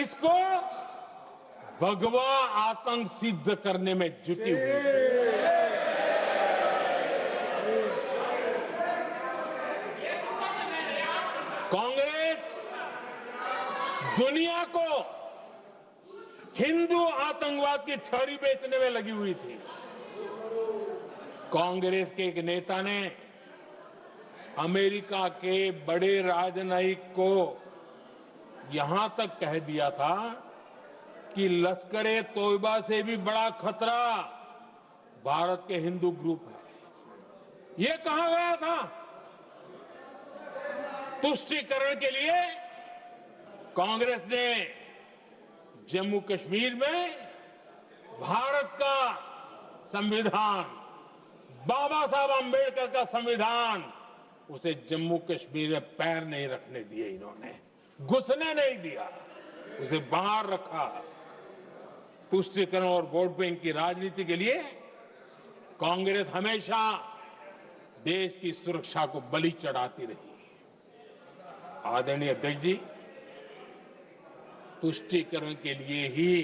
इसको भगवा आतंक सिद्ध करने में जुटी हुई है। कांग्रेस दुनिया को हिंदू आतंकवाद की थ्योरी बेचने में लगी हुई थी। कांग्रेस के एक नेता ने अमेरिका के बड़े राजनयिक को यहां तक कह दिया था कि लश्कर-ए तोयबा से भी बड़ा खतरा भारत के हिंदू ग्रुप है। यह कहा गया था। तुष्टीकरण के लिए कांग्रेस ने जम्मू कश्मीर में भारत का संविधान, बाबा साहब अंबेडकर का संविधान, उसे जम्मू कश्मीर में पैर नहीं रखने दिए। इन्होंने घुसने नहीं दिया, उसे बाहर रखा। तुष्टीकरण और वोट बैंक की राजनीति के लिए कांग्रेस हमेशा देश की सुरक्षा को बलि चढ़ाती रही। आदरणीय अध्यक्ष जी, तुष्टीकरण के लिए ही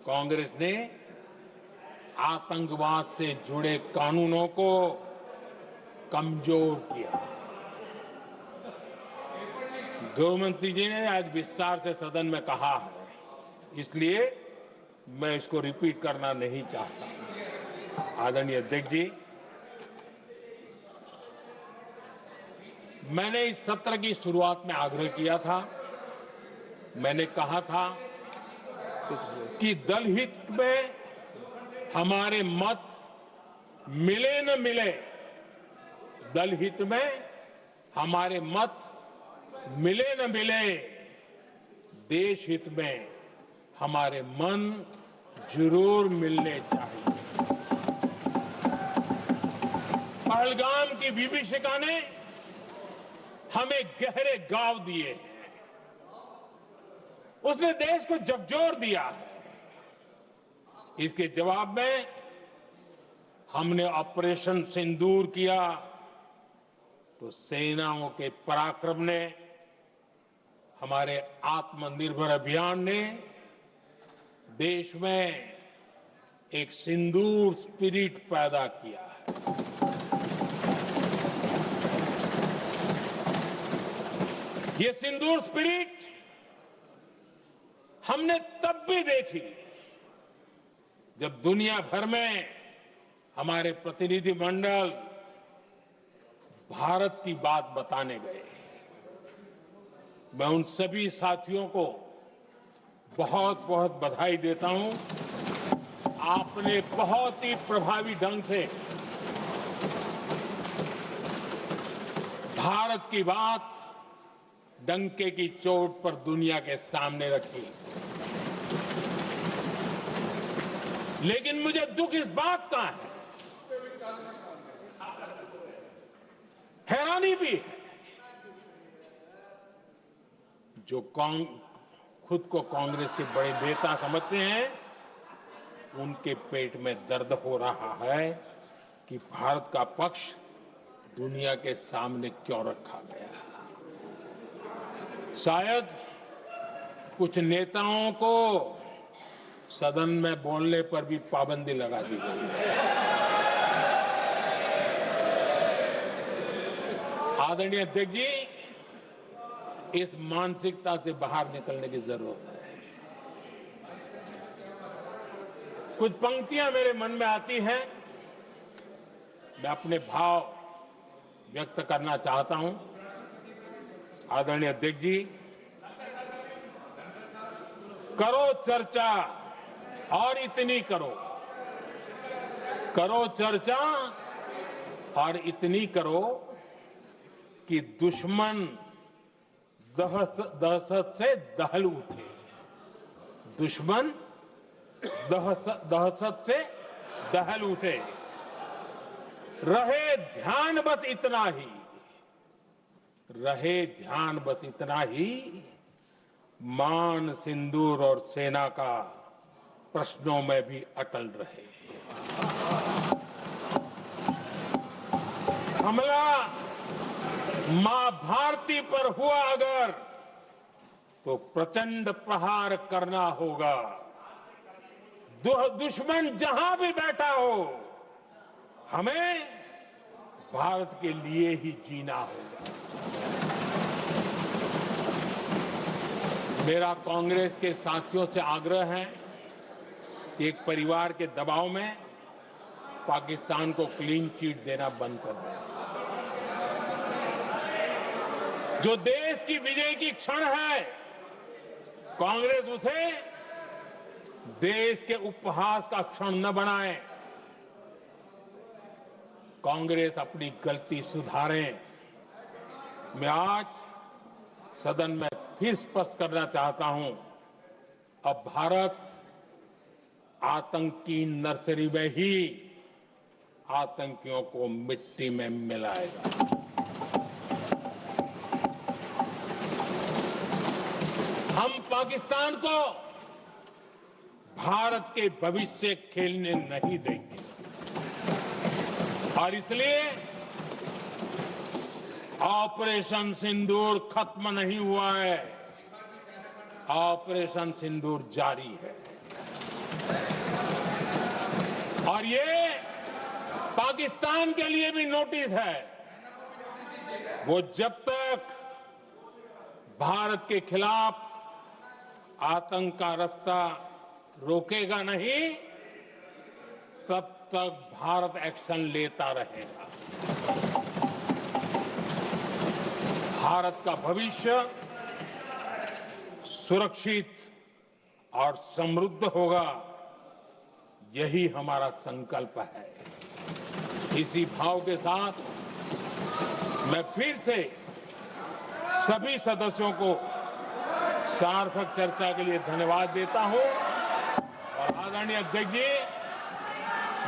कांग्रेस ने आतंकवाद से जुड़े कानूनों को कमजोर किया। गृहमंत्री जी ने आज विस्तार से सदन में कहा है, इसलिए मैं इसको रिपीट करना नहीं चाहता। आदरणीय अध्यक्ष जी, मैंने इस सत्र की शुरुआत में आग्रह किया था, मैंने कहा था कि दल हित में हमारे मत मिले न मिले, दल हित में हमारे मत मिले न मिले, देश हित में हमारे मन जरूर मिलने चाहिए। पहलगाम की विभीषिका ने हमें गहरे घाव दिए हैं, उसने देश को झकझोर दिया है। इसके जवाब में हमने ऑपरेशन सिंदूर किया तो सेनाओं के पराक्रम ने, हमारे आत्मनिर्भर अभियान ने देश में एक सिंदूर स्पिरिट पैदा किया है। ये सिंदूर स्पिरिट हमने तब भी देखी जब दुनिया भर में हमारे प्रतिनिधिमंडल भारत की बात बताने गए। मैं उन सभी साथियों को बहुत बहुत बधाई देता हूं। आपने बहुत ही प्रभावी ढंग से भारत की बात डंके की चोट पर दुनिया के सामने रखी। लेकिन मुझे दुख इस बात का है, हैरानी भी है, जो खुद को कांग्रेस के बड़े नेता समझते हैं, उनके पेट में दर्द हो रहा है कि भारत का पक्ष दुनिया के सामने क्यों रखा गया। शायद कुछ नेताओं को सदन में बोलने पर भी पाबंदी लगा दी गई है। आदरणीय अध्यक्ष जी, इस मानसिकता से बाहर निकलने की जरूरत है। कुछ पंक्तियां मेरे मन में आती हैं, मैं अपने भाव व्यक्त करना चाहता हूं। आदरणीय अध्यक्ष जी, करो चर्चा और इतनी करो, करो चर्चा और इतनी करो कि दुश्मन दहशत से दहल उठे। दुश्मन दहशत से दहल उठे। रहे ध्यान बस इतना ही, रहे ध्यान बस इतना ही, मान सिंदूर और सेना का प्रश्नों में भी अटल रहे। हमला मां भारती पर हुआ अगर, तो प्रचंड प्रहार करना होगा। दुश्मन जहां भी बैठा हो, हमें भारत के लिए ही जीना होगा। मेरा कांग्रेस के साथियों से आग्रह है कि एक परिवार के दबाव में पाकिस्तान को क्लीन चिट देना बंद कर दें। जो देश की विजय की क्षण है, कांग्रेस उसे देश के उपहास का क्षण न बनाए। कांग्रेस अपनी गलती सुधारें। मैं आज सदन में फिर स्पष्ट करना चाहता हूं, अब भारत आतंक की नर्सरी में ही आतंकियों को मिट्टी में मिलाएगा। हम पाकिस्तान को भारत के भविष्य खेलने नहीं देंगे और इसलिए ऑपरेशन सिंदूर खत्म नहीं हुआ है, ऑपरेशन सिंदूर जारी है। और ये पाकिस्तान के लिए भी नोटिस है। वो जब तक भारत के खिलाफ आतंक का रास्ता रोकेगा नहीं, तब तक भारत एक्शन लेता रहेगा। भारत का भविष्य सुरक्षित और समृद्ध होगा, यही हमारा संकल्प है। इसी भाव के साथ मैं फिर से सभी सदस्यों को सार्थक चर्चा के लिए धन्यवाद देता हूं। और आदरणीय अध्यक्ष जी,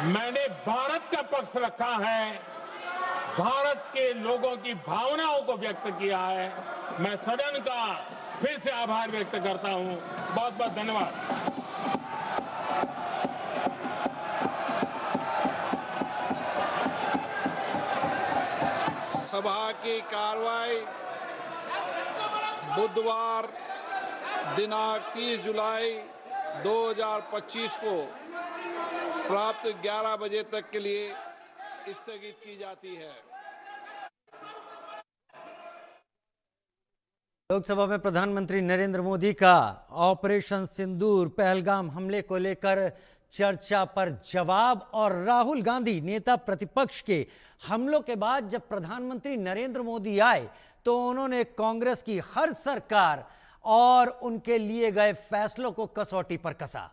मैंने भारत का पक्ष रखा है, भारत के लोगों की भावनाओं को व्यक्त किया है। मैं सदन का फिर से आभार व्यक्त करता हूं। बहुत बहुत धन्यवाद। सभा की कार्रवाई बुधवार दिनांक 30 जुलाई 2025 को प्राप्त 11 बजे तक के लिए स्थगित की जाती है। लोकसभा में प्रधानमंत्री नरेंद्र मोदी का ऑपरेशन सिंदूर पहलगाम हमले को लेकर चर्चा पर जवाब और राहुल गांधी नेता प्रतिपक्ष के हमलों के बाद जब प्रधानमंत्री नरेंद्र मोदी आए तो उन्होंने कांग्रेस की हर सरकार और उनके लिए गए फैसलों को कसौटी पर कसा।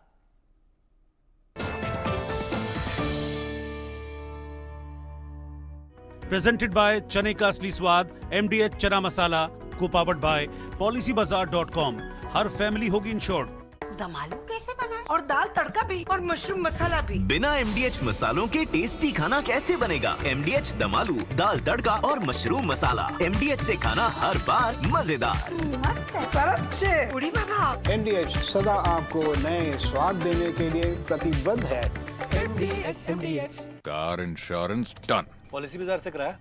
प्रेजेंटेड बाय चने का असली स्वाद MDH चना मसाला को powered by policybazaar.com। Her family होगी इंश्योर्ड। दम आलू कैसे बना और दाल तड़का भी और मशरूम मसाला भी। बिना MDH मसालों के टेस्टी खाना कैसे बनेगा? MDH दम आलू, दाल तड़का और मशरूम मसाला। MDH से खाना हर बार मजेदार। मस्त है। सरस छे। उड़ी बाबा। MDH सदा आपको नए स्वाद देने के लिए प्रतिबद्ध है। MDH। Car insurance done. Policy बाजार से कराया?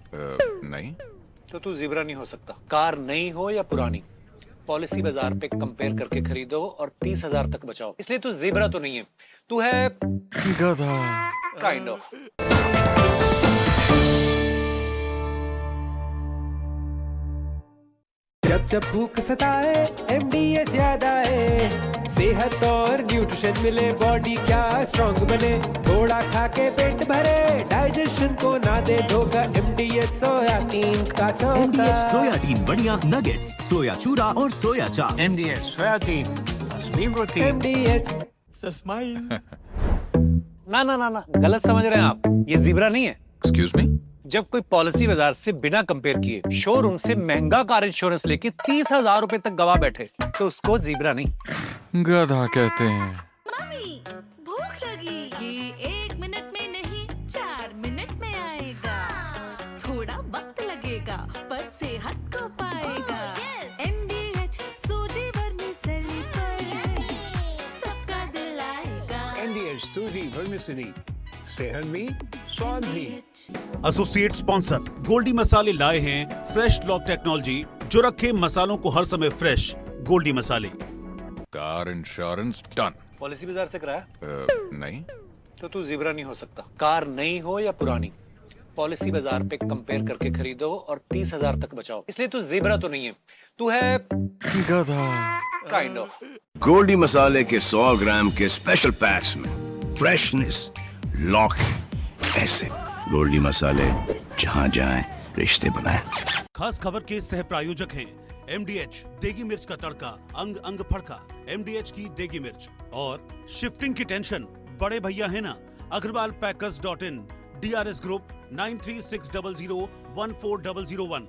नहीं। तो तू ज़ेब्रा नहीं हो सकता। कार नई हो या पुरानी, पॉलिसी बाजार पे कंपेयर करके खरीदो और 30,000 तक बचाओ। इसलिए तू ज़ेब्रा तो नहीं है, तू है गधा। Kind of. जब जब भूख सताए MDH याद आए, सेहत और न्यूट्रिशन मिले, बॉडी क्या स्ट्रॉन्ग बने, थोड़ा खा के पेट भरे, डाइजेशन को ना दे धोखा। MDH सोयाबीन का चोखा। MDH सोयाबीन बढ़िया नगेट्स, सोया चूरा और सोया चाप। MDH सोयाबीन असली प्रोटीन। MDH smile. ना ना ना ना, गलत समझ रहे हैं आप, ये ज़ेब्रा नहीं है। Excuse me. जब कोई पॉलिसी बाजार से बिना कंपेयर किए शोरूम से महंगा कार इंश्योरेंस लेके 30,000 रुपए तक गवा बैठे तो उसको ज़ेब्रा नहीं, गधा कहते हैं। मम्मी भूख लगी। ये 1 मिनट में नहीं 4 मिनट में आएगा। थोड़ा वक्त लगेगा पर सेहत को पाएगा। MDH सूजी वर्मिसेली पर सबका दिल आएगा। MDH सूजी वर्मिसेली, सेहत भी स्वाद भी। एसोसिएट स्पॉन्सर गोल्डी मसाले लाए हैं फ्रेश लॉक टेक्नोलॉजी जो रखे मसालों को हर समय फ्रेश। गोल्डी मसाले। Car insurance done. पॉलिसी बाजार से कराया? नहीं। तो तू ज़ेब्रा नहीं हो सकता। कार नई हो या पुरानी, पॉलिसी बाजार पे कंपेयर करके खरीदो और 30,000 तक बचाओ। इसलिए तू ज़ेब्रा तो नहीं है, तू है गधा। Kind of. गोल्डी मसाले के 100 ग्राम के स्पेशल पैक्स में फ्रेशनेस लॉक ऐसे। गोल्डी मसाले जहां जाएं रिश्ते बनाएं। खास खबर के सह प्रायोजक हैं MDH देगी मिर्च का तड़का, अंग अंग फड़का। MDH की देगी मिर्च और शिफ्टिंग की टेंशन बड़े भैया है ना, agrawalpackers.in, DRS ग्रुप 9360014001।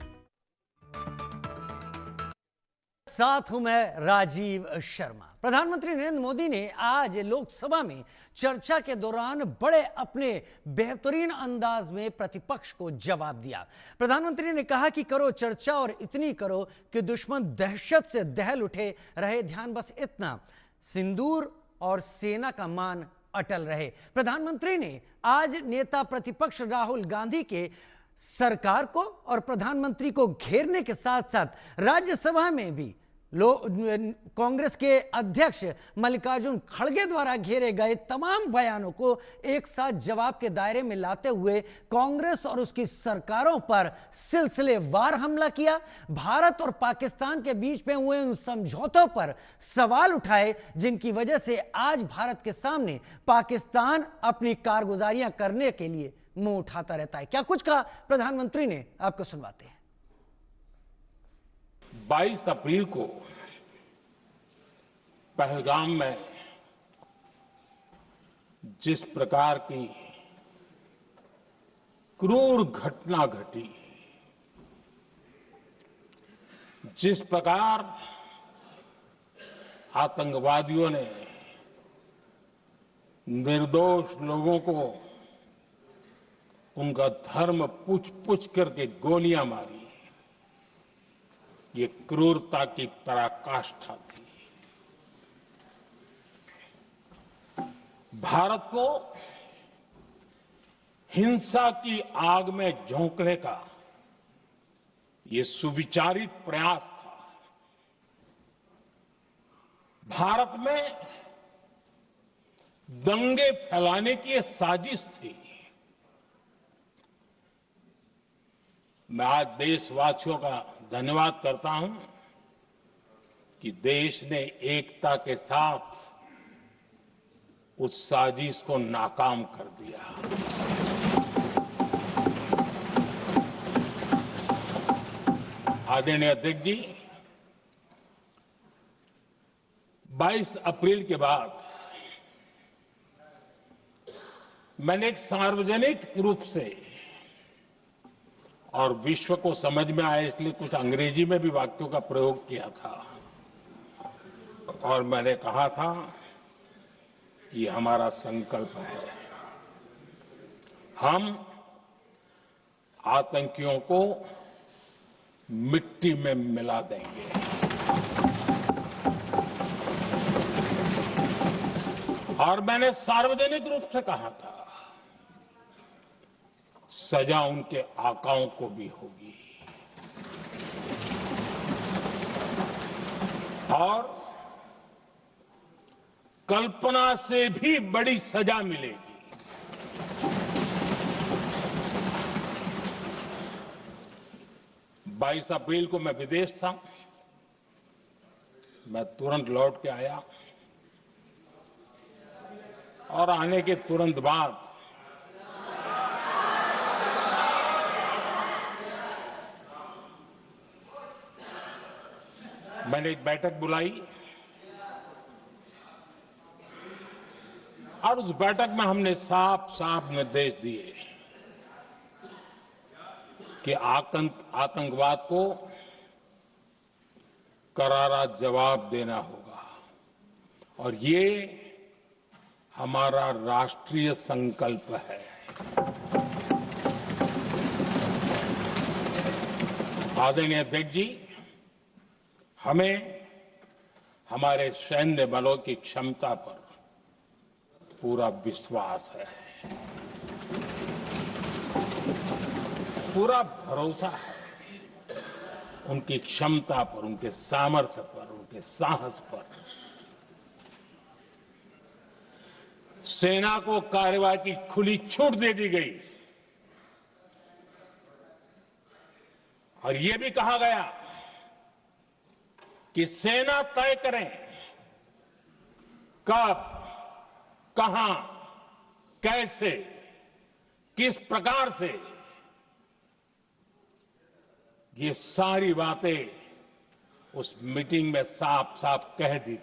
साथ हूं मैं राजीव शर्मा। प्रधानमंत्री नरेंद्र मोदी ने आज लोकसभा में चर्चा के दौरान बड़े अपने बेहतरीन अंदाज में प्रतिपक्ष को जवाब दिया। प्रधानमंत्री ने कहा कि करो चर्चा और इतनी करो कि दुश्मन दहशत से दहल उठे रहे, ध्यान बस इतना, सिंदूर और सेना का मान अटल रहे। प्रधानमंत्री ने आज नेता प्रतिपक्ष राहुल गांधी के सरकार को और प्रधानमंत्री को घेरने के साथ साथ राज्यसभा में भी कांग्रेस के अध्यक्ष मल्लिकार्जुन खड़गे द्वारा घेरे गए तमाम बयानों को एक साथ जवाब के दायरे में लाते हुए कांग्रेस और उसकी सरकारों पर सिलसिलेवार हमला किया। भारत और पाकिस्तान के बीच में हुए उन समझौतों पर सवाल उठाए जिनकी वजह से आज भारत के सामने पाकिस्तान अपनी कारगुजारियां करने के लिए मुंह उठाता रहता है। क्या कुछ कहा प्रधानमंत्री ने, आपको सुनवाते हैं। 22 अप्रैल को पहलगाम में जिस प्रकार की क्रूर घटना घटी, जिस प्रकार आतंकवादियों ने निर्दोष लोगों को उनका धर्म पूछ पूछ करके गोलियां मारी, ये क्रूरता की पराकाष्ठा थी। भारत को हिंसा की आग में झोंकने का ये सुविचारित प्रयास था। भारत में दंगे फैलाने की ये साजिश थी। मैं आज देशवासियों का धन्यवाद करता हूं कि देश ने एकता के साथ उस साजिश को नाकाम कर दिया। आदरणीय अध्यक्ष जी, 22 अप्रैल के बाद मैंने एक सार्वजनिक रूप से और विश्व को समझ में आए इसलिए कुछ अंग्रेजी में भी वाक्यों का प्रयोग किया था और मैंने कहा था कि हमारा संकल्प है, हम आतंकियों को मिट्टी में मिला देंगे। और मैंने सार्वजनिक रूप से कहा था, सजा उनके आकाओं को भी होगी और कल्पना से भी बड़ी सजा मिलेगी। 22 अप्रैल को मैं विदेश था, मैं तुरंत लौट के आया और आने के तुरंत बाद मैंने एक बैठक बुलाई और उस बैठक में हमने साफ साफ निर्देश दिए कि आतंकवाद को करारा जवाब देना होगा और ये हमारा राष्ट्रीय संकल्प है। आदरणीय अध्यक्ष जी, हमें हमारे सैन्य बलों की क्षमता पर पूरा विश्वास है, पूरा भरोसा है उनकी क्षमता पर, उनके सामर्थ्य पर, उनके साहस पर। सेना को कार्रवाई की खुली छूट दे दी गई और यह भी कहा गया कि सेना तय करें कब, कहां, कैसे, किस प्रकार से। ये सारी बातें उस मीटिंग में साफ साफ कह दी गई।